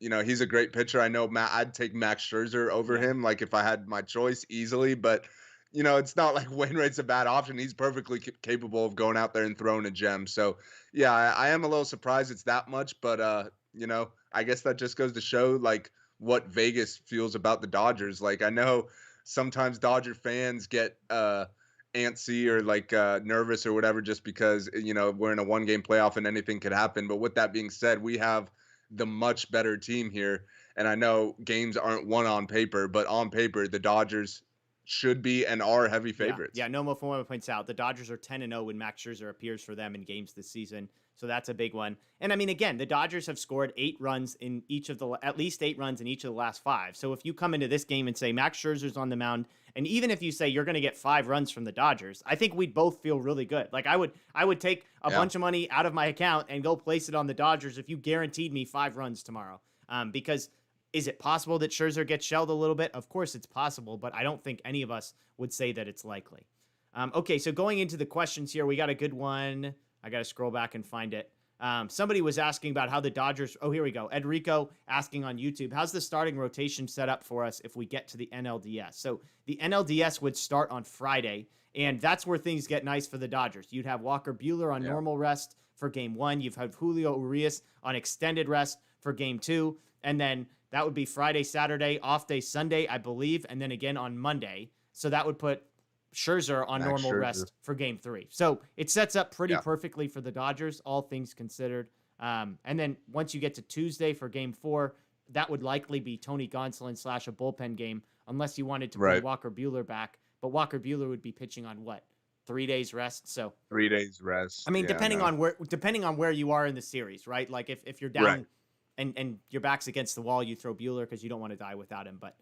He's a great pitcher. I know I'd take Max Scherzer over Yeah. him, like if I had my choice easily. But it's not like Wainwright's a bad option. He's perfectly capable of going out there and throwing a gem. So yeah, I am a little surprised it's that much, but I guess that just goes to show like what Vegas feels about the Dodgers. Like I know sometimes Dodger fans get antsy or like nervous or whatever just because we're in a one game playoff and anything could happen. But with that being said, we have the much better team here, and I know games aren't won on paper, but on paper the Dodgers should be and are heavy favorites. Yeah. No Mofuoma points out the Dodgers are 10-0 when Max Scherzer appears for them in games this season. So that's a big one. And I mean, again, the Dodgers have scored at least 8 runs in each of the last 5. So if you come into this game and say Max Scherzer's on the mound, and even if you say you're going to get 5 runs from the Dodgers, I think we'd both feel really good. Like I would take a bunch of money out of my account and go place it on the Dodgers if you guaranteed me 5 runs tomorrow. Because is it possible that Scherzer gets shelled a little bit? Of course it's possible, but I don't think any of us would say that it's likely. Okay, so going into the questions here, we got a good one. I got to scroll back and find it. Somebody was asking about how the Dodgers... Oh, here we go. Enrico asking on YouTube, how's the starting rotation set up for us if we get to the NLDS? So the NLDS would start on Friday, and that's where things get nice for the Dodgers. You'd have Walker Buehler on normal rest for Game 1. You've had Julio Urias on extended rest for Game 2, and then that would be Friday, Saturday, off day Sunday, I believe, and then again on Monday. So that would put Scherzer on normal rest for Game 3. So it sets up pretty perfectly for the Dodgers, all things considered. And then once you get to Tuesday for Game 4, that would likely be Tony Gonsolin / a bullpen game, unless you wanted to bring Walker Buehler back. But Walker Buehler would be pitching on what? 3 days rest. So 3 days rest. I mean, depending on where you are in the series, right? Like if you're down and your back's against the wall, you throw Buehler because you don't want to die without him. But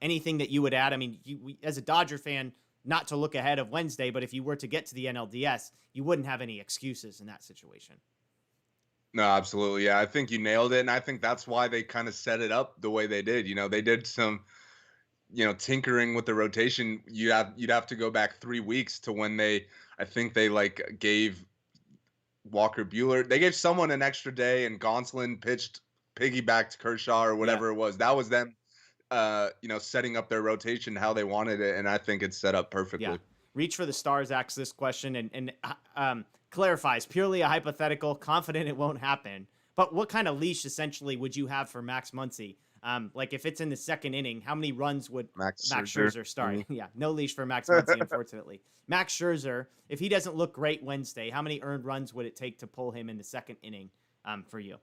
anything that you would add? I mean, as a Dodger fan, not to look ahead of Wednesday, but if you were to get to the NLDS, you wouldn't have any excuses in that situation. No, absolutely. Yeah, I think you nailed it. And I think that's why they kind of set it up the way they did. They did some, tinkering with the rotation. You'd have to go back 3 weeks to when I think they like gave Walker Buehler, they gave someone an extra day and Gonsolin pitched piggybacked Kershaw or whatever it was. That was them setting up their rotation how they wanted it, and I think it's set up perfectly. Yeah. Reach for the Stars asks this question and clarifies, purely a hypothetical, confident it won't happen. But what kind of leash essentially would you have for Max Muncy? Like if it's in the second inning, how many runs would Max Scherzer start? Mm-hmm. Yeah, no leash for Max Muncy, unfortunately. Max Scherzer, if he doesn't look great Wednesday, how many earned runs would it take to pull him in the second inning for you?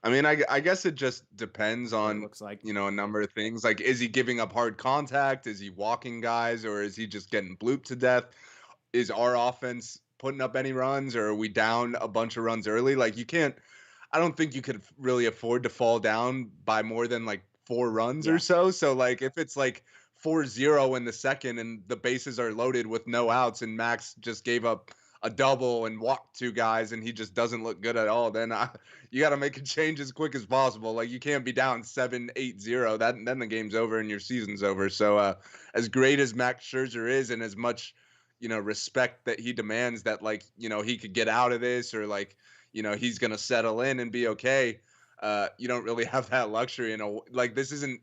I mean, I guess it just depends on, looks like. A number of things. Like, is he giving up hard contact? Is he walking guys? Or is he just getting blooped to death? Is our offense putting up any runs? Or are we down a bunch of runs early? Like, I don't think you could really afford to fall down by more than, like, 4 runs or so. So, like, if it's, like, 4-0 in the second and the bases are loaded with no outs and Max just gave up a double and walked 2 guys and he just doesn't look good at all, then you got to make a change as quick as possible. Like you can't be down 7-8-0. Then the game's over and your season's over. So as great as Max Scherzer is and as much, respect that he demands that like, he could get out of this or like, he's going to settle in and be okay. You don't really have that luxury. Like this isn't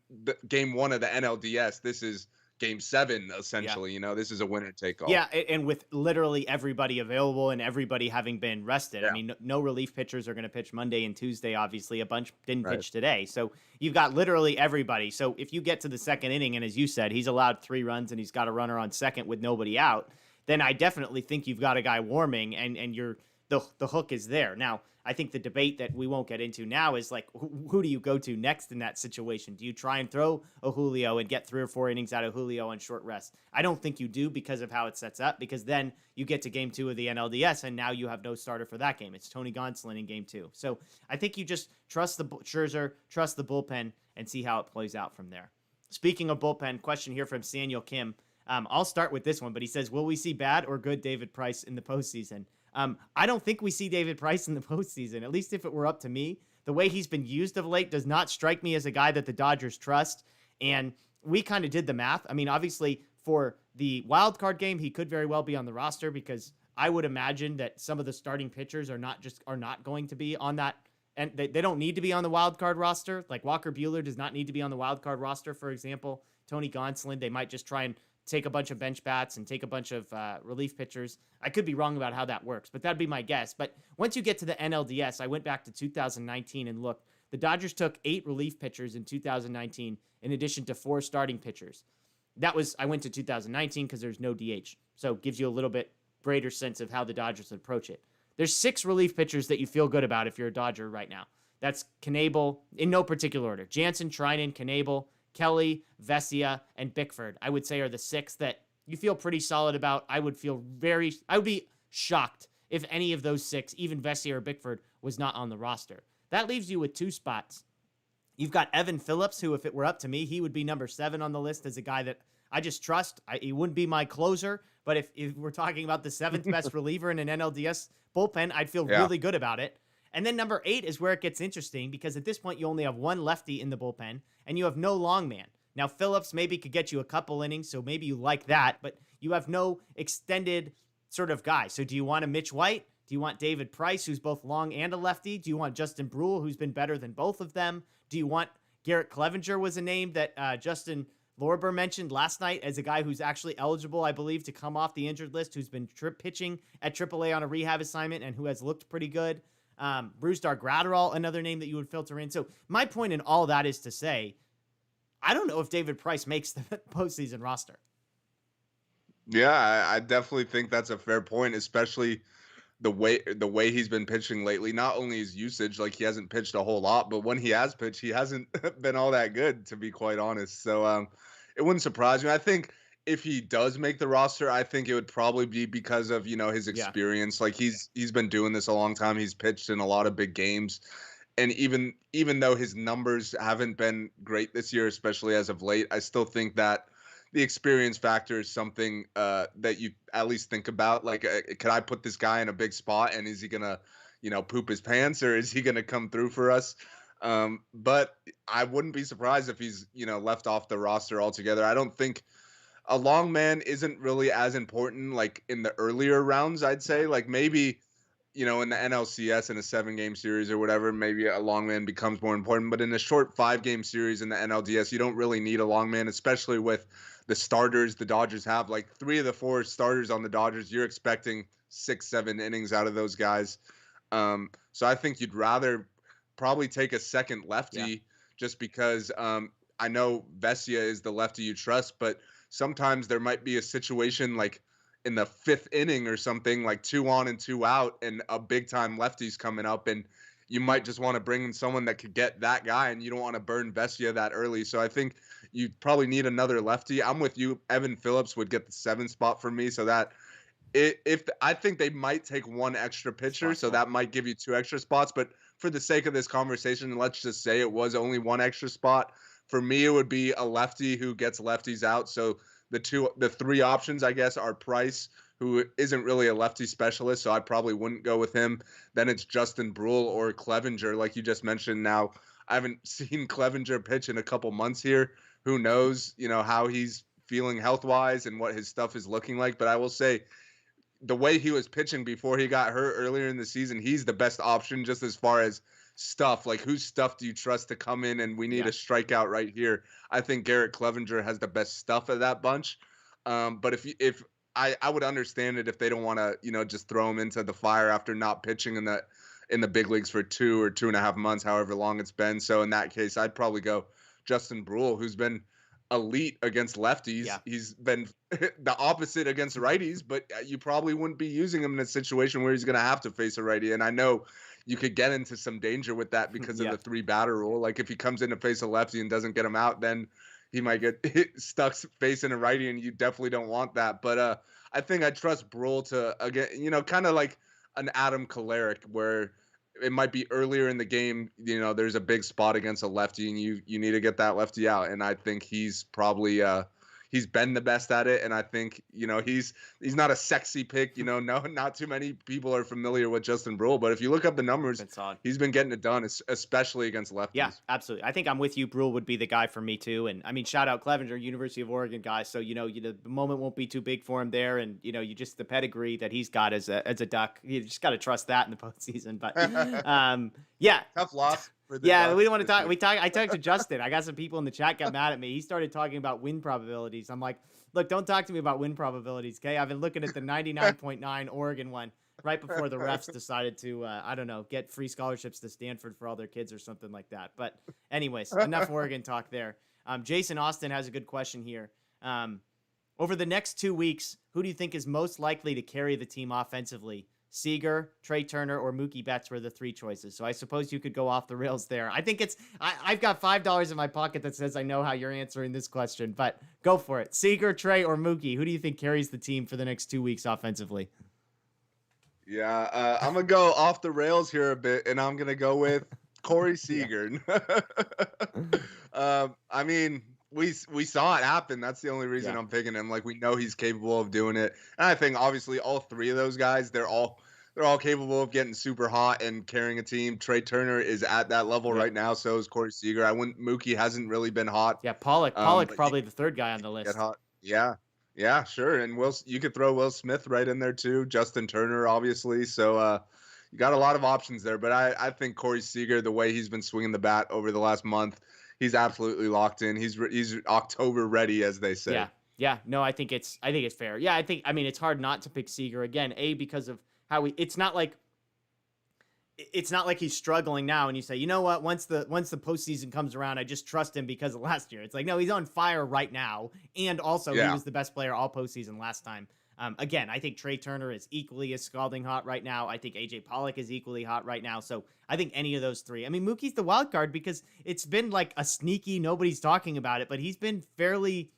game 1 of the NLDS. This is Game 7, essentially. This is a winner take all. Yeah, and with literally everybody available and everybody having been rested. Yeah. I mean, no relief pitchers are going to pitch Monday and Tuesday, obviously. A bunch didn't pitch today. So you've got literally everybody. So if you get to the second inning, and as you said, he's allowed 3 runs and he's got a runner on second with nobody out, then I definitely think you've got a guy warming and you're the hook is there. Now, I think the debate that we won't get into now is like, who do you go to next in that situation? Do you try and throw a Julio and get 3 or 4 innings out of Julio on short rest? I don't think you do because of how it sets up, because then you get to game 2 of the NLDS and now you have no starter for that game. It's Tony Gonsolin in game 2. So I think you just trust the Scherzer, trust the bullpen, and see how it plays out from there. Speaking of bullpen, question here from Samuel Kim. I'll start with this one, but he says, will we see bad or good David Price in the postseason? I don't think we see David Price in the postseason, at least if it were up to me. The way he's been used of late does not strike me as a guy that the Dodgers trust. And we kind of did the math. I mean, obviously, for the wild card game, he could very well be on the roster because I would imagine that some of the starting pitchers are not going to be on that, and they don't need to be on the wild card roster. Like Walker Buehler does not need to be on the wild card roster, for example. Tony Gonsolin, they might just try and take a bunch of bench bats and take a bunch of relief pitchers. I could be wrong about how that works, but that'd be my guess. But once you get to the NLDS, I went back to 2019 and looked. The Dodgers took 8 relief pitchers in 2019 in addition to 4 starting pitchers. I went to 2019 because there's no DH. So it gives you a little bit greater sense of how the Dodgers approach it. There's 6 relief pitchers that you feel good about if you're a Dodger right now. That's Knebel, in no particular order. Jansen, Treinen, Knebel, Kelly, Vesia, and Bickford, I would say, are the 6 that you feel pretty solid about. I would be shocked if any of those 6, even Vesia or Bickford, was not on the roster. That leaves you with 2 spots. You've got Evan Phillips, who, if it were up to me, he would be number 7 on the list as a guy that I just trust. He wouldn't be my closer, but if we're talking about the 7th best reliever in an NLDS bullpen, I'd feel really good about it. And then number 8 is where it gets interesting because at this point you only have 1 lefty in the bullpen and you have no long man. Now Phillips maybe could get you a couple innings, so maybe you like that, but you have no extended sort of guy. So do you want a Mitch White? Do you want David Price, who's both long and a lefty? Do you want Justin Brule, who's been better than both of them? Do you want Garrett Clevenger was a name that Justin Lorber mentioned last night as a guy who's actually eligible, I believe, to come off the injured list, who's been pitching at AAA on a rehab assignment and who has looked pretty good. Brusdar Graterol, another name that you would filter in. So my point in all that is to say, I don't know if David Price makes the postseason roster. Yeah, I definitely think that's a fair point, especially the way he's been pitching lately. Not only his usage, like he hasn't pitched a whole lot, but when he has pitched, he hasn't been all that good, to be quite honest. So it wouldn't surprise me. I think if he does make the roster, I think it would probably be because of, his experience. Like he's been doing this a long time. He's pitched in a lot of big games. And even though his numbers haven't been great this year, especially as of late, I still think that the experience factor is something that you at least think about. Like, could I put this guy in a big spot, and is he gonna, poop his pants, or is he gonna come through for us? But I wouldn't be surprised if he's, left off the roster altogether. I don't think a long man isn't really as important, like in the earlier rounds. I'd say, like maybe, in the NLCS in a 7-game series or whatever, maybe a long man becomes more important. But in a short 5-game series in the NLDS, you don't really need a long man, especially with the starters the Dodgers have. Like 3 of the 4 starters on the Dodgers, you're expecting 6-7 innings out of those guys. So I think you'd rather probably take a second lefty just because I know Vesia is the lefty you trust, but sometimes there might be a situation like in the 5th inning or something, like 2 on and 2 out, and a big time lefty's coming up, and you might just want to bring in someone that could get that guy, and you don't want to burn Vesia that early. So I think you probably need another lefty. I'm with you. Evan Phillips would get the 7th spot for me, so that if I think they might take 1 extra pitcher, so that might give you 2 extra spots. But for the sake of this conversation, let's just say it was only 1 extra spot. For me, it would be a lefty who gets lefties out. So the 3 options, I guess, are Price, who isn't really a lefty specialist, so I probably wouldn't go with him. Then it's Justin Brule or Clevenger, like you just mentioned. Now, I haven't seen Clevenger pitch in a couple months here. Who knows, how he's feeling health-wise and what his stuff is looking like. But I will say, the way he was pitching before he got hurt earlier in the season, he's the best option just as far as stuff. Like, whose stuff do you trust to come in and we need a strikeout right here? I think Garrett Clevenger has the best stuff of that bunch. But if I would understand it if they don't want to, just throw him into the fire after not pitching in the big leagues for 2 or 2.5 months, however long it's been. So in that case, I'd probably go Justin Brule, who's been elite against lefties. Yeah. He's been the opposite against righties, but you probably wouldn't be using him in a situation where he's going to have to face a righty. And I know you could get into some danger with that because of the 3-batter rule. Like if he comes in to face a lefty and doesn't get him out, then he might get stuck facing a righty, and you definitely don't want that. But I think I trust Brule to, again, kind of like an Adam Kolarek, where it might be earlier in the game, there's a big spot against a lefty and you need to get that lefty out. And I think he's probably he's been the best at it, and I think he's not a sexy pick. No, not too many people are familiar with Justin Brule, but if you look up the numbers, he's been getting it done, especially against lefties. Yeah, absolutely. I think I'm with you. Brule would be the guy for me too. And I mean, shout out Clevenger, University of Oregon guy. So the moment won't be too big for him there, and you just the pedigree that he's got as a Duck. You just got to trust that in the postseason. But yeah, tough loss. Yeah, we don't want to talk. I talked to Justin. I got some people in the chat got mad at me. He started talking about win probabilities. I'm like, look, don't talk to me about win probabilities, okay? I've been looking at the 99.9 Oregon one right before the refs decided to, I don't know, get free scholarships to Stanford for all their kids or something like that. But anyways, enough Oregon talk there. Jason Austin has a good question here. Over the next 2 weeks, who do you think is most likely to carry the team offensively? Seager, Trey Turner, or Mookie Betts were the three choices. So I suppose you could go off the rails there. I think I've got $5 in my pocket that says I know how you're answering this question, but go for it. Seager, Trey, or Mookie, who do you think carries the team for the next 2 weeks offensively? Yeah, I'm going to go off the rails here a bit, and I'm going to go with Corey Seager. I mean, we saw it happen. That's the only reason I'm picking him. Like, we know he's capable of doing it. And I think, obviously, all three of those guys, they're all capable of getting super hot and carrying a team. Trey Turner is at that level right now. So is Corey Seager. Mookie hasn't really been hot. Yeah, Pollock probably the third guy on the list. Get hot. Yeah, sure. And you could throw Will Smith right in there too. Justin Turner, obviously. So you got a lot of options there. But I think Corey Seager, the way he's been swinging the bat over the last month, he's absolutely locked in. He's October ready, as they say. Yeah. No, I think it's fair. Yeah, I mean, it's hard not to pick Seager again. Because of how it's not like he's struggling now and you say, you know what, once the postseason comes around, I just trust him because of last year. It's like, no, he's on fire right now. And also he was the best player all postseason last time. Again, I think Trey Turner is equally as scalding hot right now. I think AJ Pollock is equally hot right now. So I think any of those three. I mean, Mookie's the wild card because it's been like a sneaky, nobody's talking about it, but he's been fairly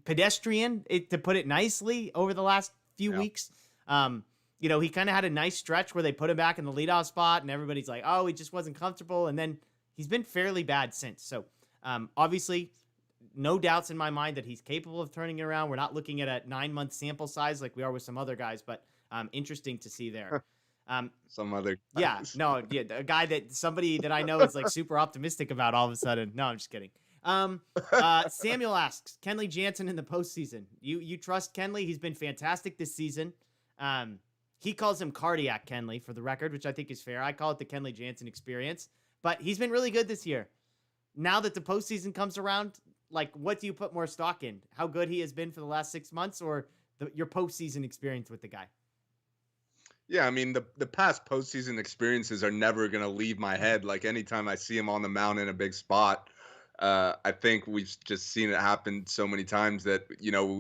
pedestrian, to put it nicely, over the last few weeks. He kind of had a nice stretch where they put him back in the leadoff spot and everybody's like, oh, he just wasn't comfortable. And then he's been fairly bad since. So obviously, no doubts in my mind that he's capable of turning it around. We're not looking at a 9-month sample size like we are with some other guys, but interesting to see there. Some other guys. A guy somebody that I know is like super optimistic about all of a sudden. No, I'm just kidding. Samuel asks, Kenley Jansen in the postseason. You trust Kenley? He's been fantastic this season. He calls him cardiac Kenley, for the record, which I think is fair. I call it the Kenley Jansen experience. But he's been really good this year. Now that the postseason comes around, like, what do you put more stock in? How good he has been for the last 6 months, or your postseason experience with the guy? Yeah, I mean, the past postseason experiences are never going to leave my head. Like, anytime I see him on the mound in a big spot, I think we've just seen it happen so many times that,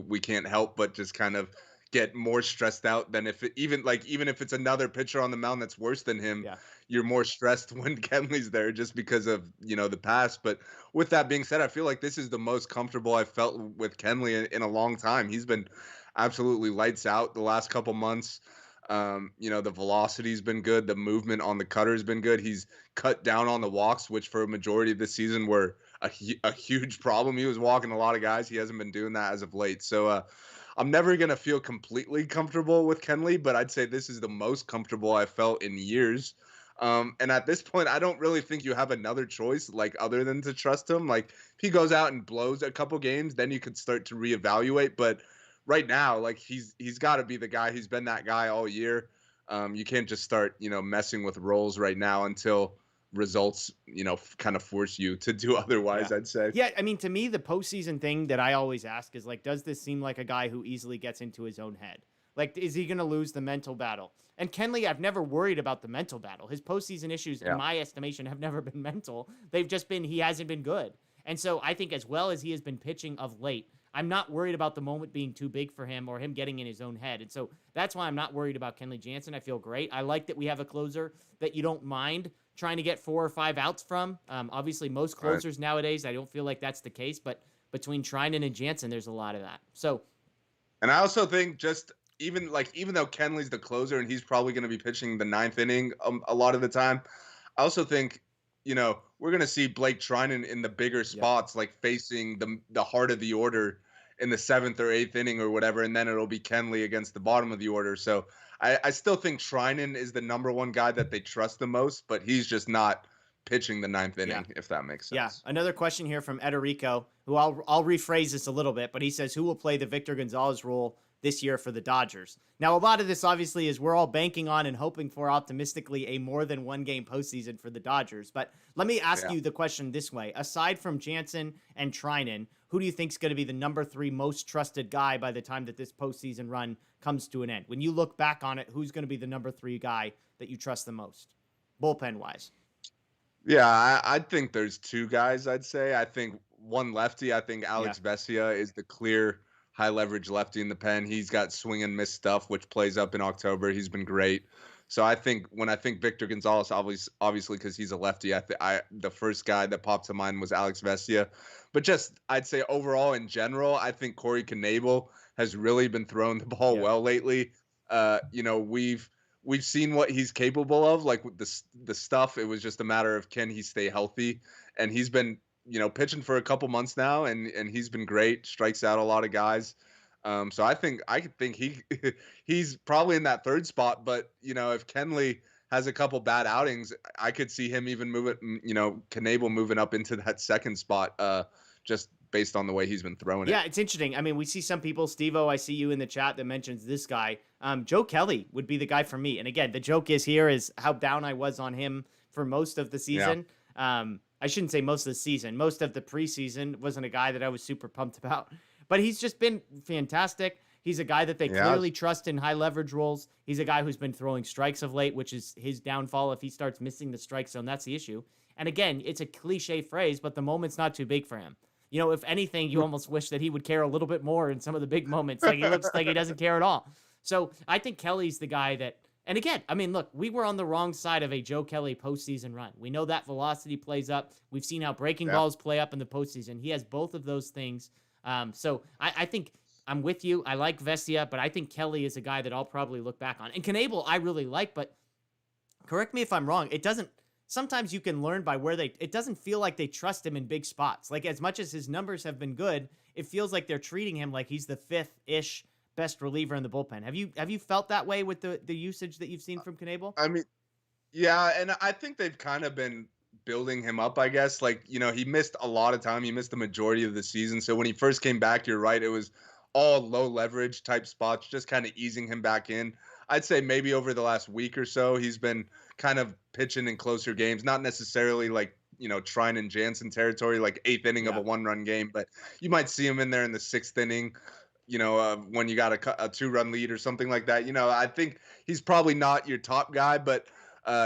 we can't help but just kind of get more stressed out than even if it's another pitcher on the mound that's worse than him, you're more stressed when Kenley's there just because of, the past. But with that being said, I feel like this is the most comfortable I've felt with Kenley in a long time. He's been absolutely lights out the last couple months. The velocity's been good. The movement on the cutter's been good. He's cut down on the walks, which for a majority of the season were a huge problem. He was walking a lot of guys. He hasn't been doing that as of late. So, I'm never going to feel completely comfortable with Kenley, but I'd say this is the most comfortable I've felt in years. And at this point, I don't really think you have another choice, like, other than to trust him. Like, if he goes out and blows a couple games, then you could start to reevaluate. But right now, like, he's got to be the guy. He's been that guy all year. You can't just start, messing with roles right now until results, kind of force you to do otherwise, I'd say. Yeah, I mean, to me, the postseason thing that I always ask is, like, does this seem like a guy who easily gets into his own head? Like, is he going to lose the mental battle? And Kenley, I've never worried about the mental battle. His postseason issues, in my estimation, have never been mental. They've just been, he hasn't been good. And so I think as well as he has been pitching of late, I'm not worried about the moment being too big for him or him getting in his own head. And so that's why I'm not worried about Kenley Jansen. I feel great. I like that we have a closer that you don't mind trying to get 4 or 5 outs from. Obviously, most closers nowadays, I don't feel like that's the case. But between Trinan and Jansen, there's a lot of that. So, and I also think just even though Kenley's the closer and he's probably going to be pitching the 9th inning a lot of the time, I also think, we're going to see Blake Trinan in the bigger spots, like facing the heart of the order in the 7th or 8th inning or whatever, and then it'll be Kenley against the bottom of the order. So I still think Treinen is the number one guy that they trust the most, but he's just not pitching the 9th inning, if that makes sense. Yeah. Another question here from Ederico, who I'll rephrase this a little bit, but he says, who will play the Victor Gonzalez role this year for the Dodgers? Now, a lot of this obviously is we're all banking on and hoping for optimistically a more than one game postseason for the Dodgers. But let me ask you the question this way. Aside from Jansen and Treinen, who do you think is going to be the number 3 most trusted guy by the time that this postseason run comes to an end? When you look back on it, who's going to be the number 3 guy that you trust the most, bullpen wise? Yeah, I think there's 2 guys, I'd say. I think one lefty. I think Alex Vesia is the clear high leverage lefty in the pen. He's got swing and miss stuff, which plays up in October. He's been great. So I think when I think Victor Gonzalez, obviously because he's a lefty, the first guy that popped to mind was Alex Vesia. But just I'd say overall in general, I think Corey Knebel has really been throwing the ball well lately. We've seen what he's capable of, like with the stuff. It was just a matter of can he stay healthy, and he's been pitching for a couple months now, and he's been great. Strikes out a lot of guys. So I think he's probably in that 3rd spot. But if Kenley has a couple bad outings, I could see him even Knebel moving up into that 2nd spot. Just based on the way he's been throwing it. Yeah, it's interesting. I mean, we see some people, Steve-O, I see you in the chat that mentions this guy. Joe Kelly would be the guy for me. And again, the joke is how down I was on him for most of the season. Yeah. I shouldn't say most of the season. Most of the preseason wasn't a guy that I was super pumped about. But he's just been fantastic. He's a guy that they clearly trust in high leverage roles. He's a guy who's been throwing strikes of late, which is his downfall. If he starts missing the strike zone, that's the issue. And again, it's a cliche phrase, but the moment's not too big for him. If anything, you almost wish that he would care a little bit more in some of the big moments. Like, he looks like he doesn't care at all. So I think Kelly's the guy that, and again, I mean, look, we were on the wrong side of a Joe Kelly postseason run. We know that velocity plays up. We've seen how breaking balls play up in the postseason. He has both of those things. So I think I'm with you. I like Vesia, but I think Kelly is a guy that I'll probably look back on. And Knebel, I really like, but correct me if I'm wrong. Sometimes you can learn by it doesn't feel like they trust him in big spots. Like, as much as his numbers have been good, it feels like they're treating him like he's the 5th-ish best reliever in the bullpen. Have you felt that way with the usage that you've seen from Knebel? I mean, yeah, and I think they've kind of been building him up, I guess. Like, he missed a lot of time. He missed the majority of the season. So when he first came back, you're right, it was all low leverage type spots, just kind of easing him back in. I'd say maybe over the last week or so, he's been kind of pitching in closer games, not necessarily like, Treinen Jansen territory, like 8th inning of a 1-run game, but you might see him in there in the 6th inning, when you got a 2-run lead or something like that. I think he's probably not your top guy, but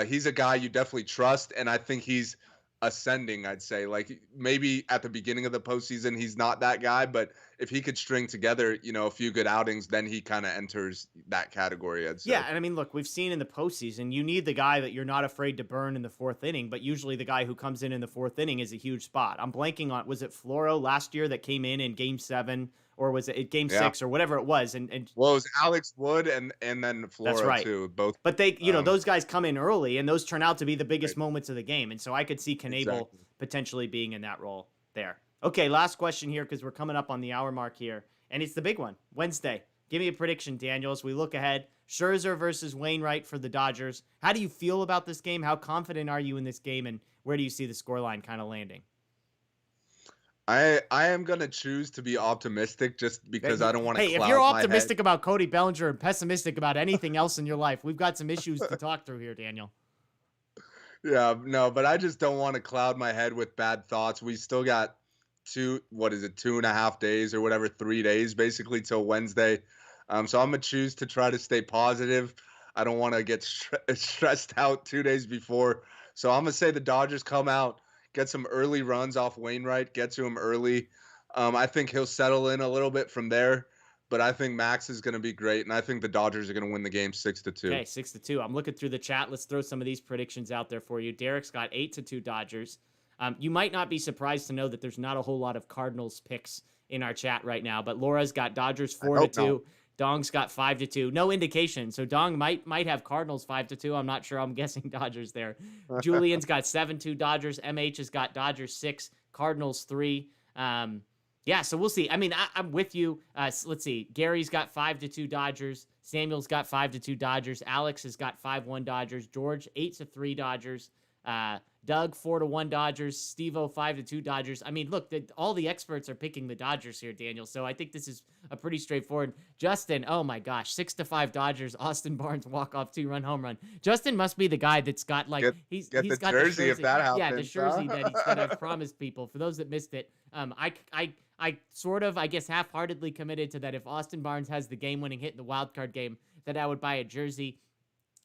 he's a guy you definitely trust. And I think he's ascending, I'd say. Like, maybe at the beginning of the postseason, he's not that guy, but if he could string together, a few good outings, then he kind of enters that category, I'd say. Yeah, and I mean, look, we've seen in the postseason, you need the guy that you're not afraid to burn in the 4th inning, but usually the guy who comes in the 4th inning is a huge spot. I'm blanking on, was it Floro last year that came in Game 7, or was it Game 6 or whatever it was? Well, it was Alex Wood and then Floro too, both. But they, those guys come in early, and those turn out to be the biggest moments of the game, and so I could see Knebel potentially being in that role there. Okay, last question here, because we're coming up on the hour mark here, and it's the big one, Wednesday. Give me a prediction, Daniel, as we look ahead. Scherzer versus Wainwright for the Dodgers. How do you feel about this game? How confident are you in this game, and where do you see the scoreline kind of landing? I am going to choose to be optimistic just because I don't want to cloud my head. Hey, if you're optimistic about Cody Bellinger and pessimistic about anything else in your life, we've got some issues to talk through here, Daniel. Yeah, no, but I just don't want to cloud my head with bad thoughts. We still got 2.5 days or whatever, 3 days basically till Wednesday. So I'm going to choose to try to stay positive. I don't want to get stressed out 2 days before. So I'm going to say the Dodgers come out, get some early runs off Wainwright, get to him early. I think he'll settle in a little bit from there, but I think Max is going to be great, and I think the Dodgers are going to win the game 6-2. Okay, 6-2. I'm looking through the chat. Let's throw some of these predictions out there for you. Derek's got 8-2 Dodgers. You might not be surprised to know that there's not a whole lot of Cardinals picks in our chat right now, but Laura's got Dodgers 4-2. No. Dong's got 5-2. No indication. So Dong might have Cardinals 5-2. I'm not sure. I'm guessing Dodgers there. Julian's got 7-2 Dodgers. MH has got Dodgers 6, Cardinals 3. Yeah, so we'll see. I mean, I'm with you. Let's see. Gary's got 5-2 Dodgers. Samuel's got 5-2 Dodgers. Alex has got 5-1 Dodgers. George 8-3 Dodgers. Doug 4-1 Dodgers. Steve-O 5-2 Dodgers. I mean, look, all the experts are picking the Dodgers here, Daniel. So I think this is a pretty straightforward. Justin, oh my gosh, 6-5 Dodgers. Austin Barnes walk-off 2-run home run. Justin must be the guy that's got like Get he's the got jersey if that happens. Yeah, the jersey that I've promised people. For those that missed it, I sort of, I guess, half-heartedly committed to that if Austin Barnes has the game-winning hit in the wild card game, that I would buy a jersey.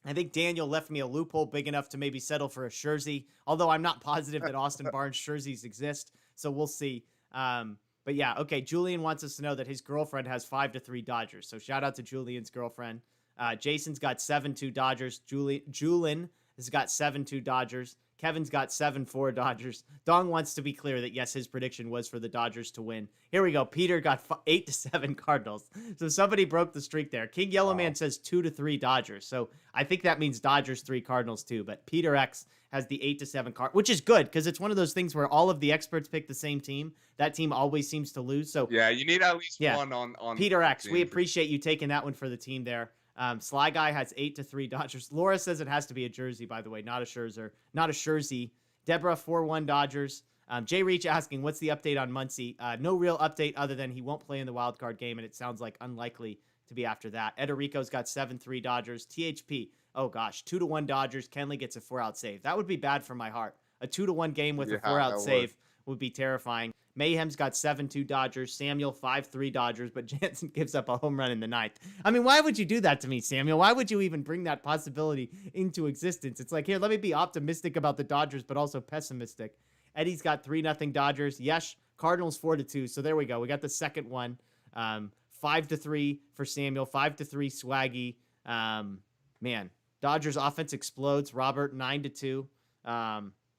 I think Daniel left me a loophole big enough to maybe settle for a jersey, although I'm not positive that Austin Barnes jerseys exist, so we'll see. But yeah, okay, Julian wants us to know that his girlfriend has 5-3 Dodgers, so shout out to Julian's girlfriend. Jason's got 7-2 Dodgers. Julian has got 7-2 Dodgers. Kevin's got 7-4 Dodgers. Dong wants to be clear that, yes, his prediction was for the Dodgers to win. Here we go. Peter got 8-7 Cardinals. So somebody broke the streak there. King Yellowman says 2-3 Dodgers. So I think that means Dodgers 3, Cardinals 2. But Peter X has the 8-7 card, which is good because it's one of those things where all of the experts pick the same team. That team always seems to lose. So yeah, you need at least one on Peter X. We appreciate you taking that one for the team there. Sly Guy has 8-3 Dodgers. Laura says it has to be a jersey, by the way, not a Scherzer, not a jersey. Deborah 4-1 Dodgers. Jay Reach asking, what's the update on Muncy? No real update other than he won't play in the wild card game, and it sounds like unlikely to be after that. Ederico's got 7-3 Dodgers. THP, oh gosh, 2-1 Dodgers. Kenley gets a 4-out save. That would be bad for my heart. A 2-1 game with a 4-out save would be terrifying. Mayhem's got 7-2 Dodgers. Samuel 5-3 Dodgers, but Jansen gives up a home run in the ninth. I mean, why would you do that to me, Samuel? Why would you even bring that possibility into existence? It's like, here, let me be optimistic about the Dodgers, but also pessimistic. Eddie's got 3-0 Dodgers. Yes, Cardinals 4-2. So there we go. We got the second one. 5-3 for Samuel. 5-3 Swaggy. Man, Dodgers offense explodes. Robert 9-2.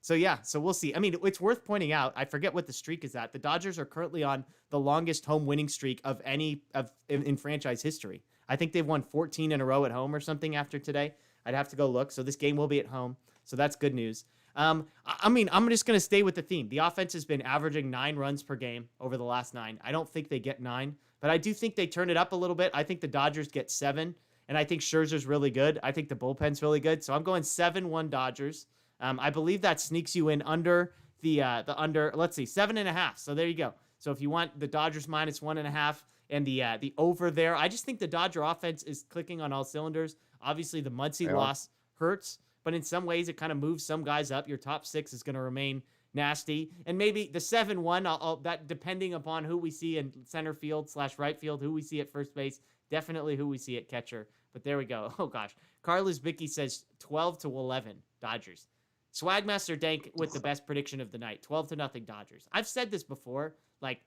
So yeah, so we'll see. I mean, it's worth pointing out, I forget what the streak is at. The Dodgers are currently on the longest home winning streak of any in franchise history. I think they've won 14 in a row at home or something after today. I'd have to go look. So this game will be at home. So that's good news. I mean, I'm just going to stay with the theme. The offense has been averaging 9 runs per game over the last 9. I don't think they get 9, but I do think they turn it up a little bit. I think the Dodgers get 7, and I think Scherzer's really good. I think the bullpen's really good. So I'm going 7-1 Dodgers. I believe that sneaks you in under the under, let's see, 7.5. So there you go. So if you want the Dodgers minus 1.5 and the over there, I just think the Dodger offense is clicking on all cylinders. Obviously, the Muncy loss hurts, but in some ways, it kind of moves some guys up. Your top 6 is going to remain nasty. And maybe the 7-1, that depending upon who we see in center field / right field, who we see at first base, definitely who we see at catcher. But there we go. Oh, gosh. Carlos Bicky says 12-11 Dodgers. Swagmaster Dank with the best prediction of the night, 12-0 Dodgers. I've said this before, like,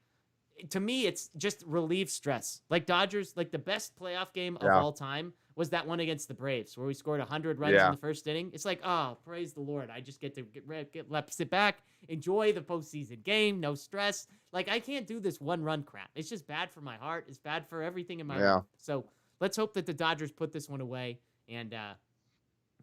to me, it's just relieve stress. Like Dodgers, like the best playoff game of all time was that one against the Braves where we scored 100 runs in the first inning. It's like, oh, praise the Lord. I just get to sit back, enjoy the postseason game, no stress. Like, I can't do this one-run crap. It's just bad for my heart. It's bad for everything in my life. So let's hope that the Dodgers put this one away, and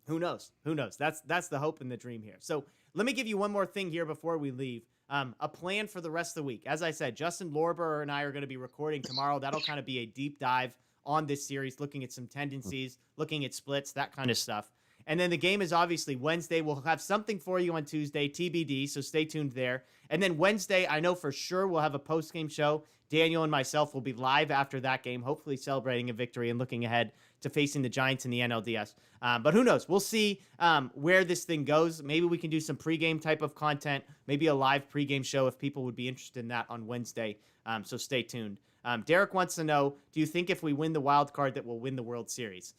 who knows? Who knows? That's the hope and the dream here. So let me give you one more thing here before we leave. A plan for the rest of the week. As I said, Justin Lorber and I are going to be recording tomorrow. That'll kind of be a deep dive on this series, looking at some tendencies, looking at splits, that kind of stuff. And then the game is obviously Wednesday. We'll have something for you on Tuesday, TBD, so stay tuned there. And then Wednesday, I know for sure we'll have a post-game show. Daniel and myself will be live after that game, hopefully celebrating a victory and looking ahead to facing the Giants in the NLDS. But who knows? We'll see where this thing goes. Maybe we can do some pregame type of content, maybe a live pregame show if people would be interested in that on Wednesday. So stay tuned. Derek wants to know, do you think if we win the wild card that we'll win the World Series?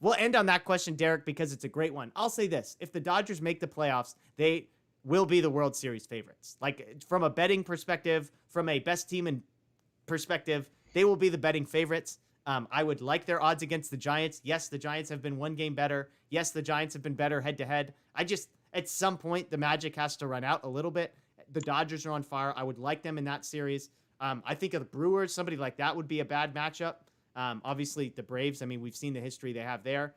We'll end on that question, Derek, because it's a great one. I'll say this. If the Dodgers make the playoffs, they will be the World Series favorites. Like, from a betting perspective, from a best team in perspective, they will be the betting favorites. I would like their odds against the Giants. Yes, the Giants have been one game better. Yes, the Giants have been better head-to-head. At some point, the magic has to run out a little bit. The Dodgers are on fire. I would like them in that series. I think of the Brewers, somebody like that would be a bad matchup. Obviously, the Braves, I mean, we've seen the history they have there.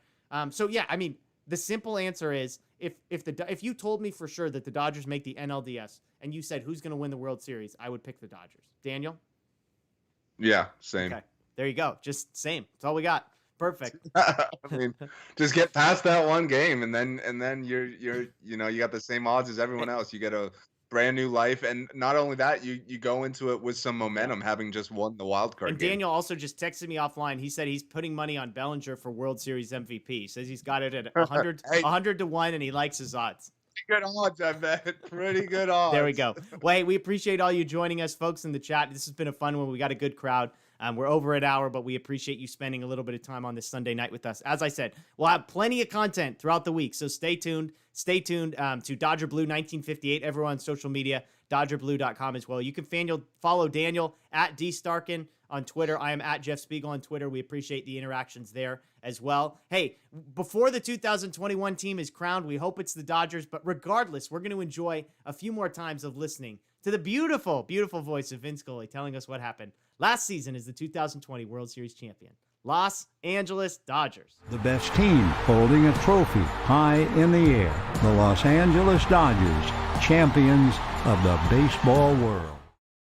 So, yeah, I mean, The simple answer is if you told me for sure that the Dodgers make the NLDS and you said who's going to win the World Series, I would pick the Dodgers. Daniel? Yeah, same. Okay. There you go. Just same. That's all we got. Perfect. I mean, just get past that one game, and then you're you got the same odds as everyone else. You get a brand new life, and not only that, you go into it with some momentum, having just won the wild card And game. Daniel also just texted me offline. He said he's putting money on Bellinger for World Series MVP. He says he's got it at 100 to 1, and he likes his odds. Good odds, I bet. Pretty good odds. There we go. Well, hey, we appreciate all you joining us, folks, in the chat. This has been a fun one. We got a good crowd. We're over an hour, but we appreciate you spending a little bit of time on this Sunday night with us. As I said, we'll have plenty of content throughout the week, so stay tuned. Stay tuned to Dodger Blue 1958. Everyone on social media, DodgerBlue.com as well. You can follow Daniel at @DStarkand on Twitter. I am at Jeff Spiegel on Twitter. We appreciate the interactions there as well. Hey, before the 2021 team is crowned, we hope it's the Dodgers, but regardless, we're going to enjoy a few more times of listening to the beautiful, beautiful voice of Vince Scully telling us what happened last season as the 2020 World Series champion, Los Angeles Dodgers. The best team holding a trophy high in the air. The Los Angeles Dodgers, champions of the baseball world.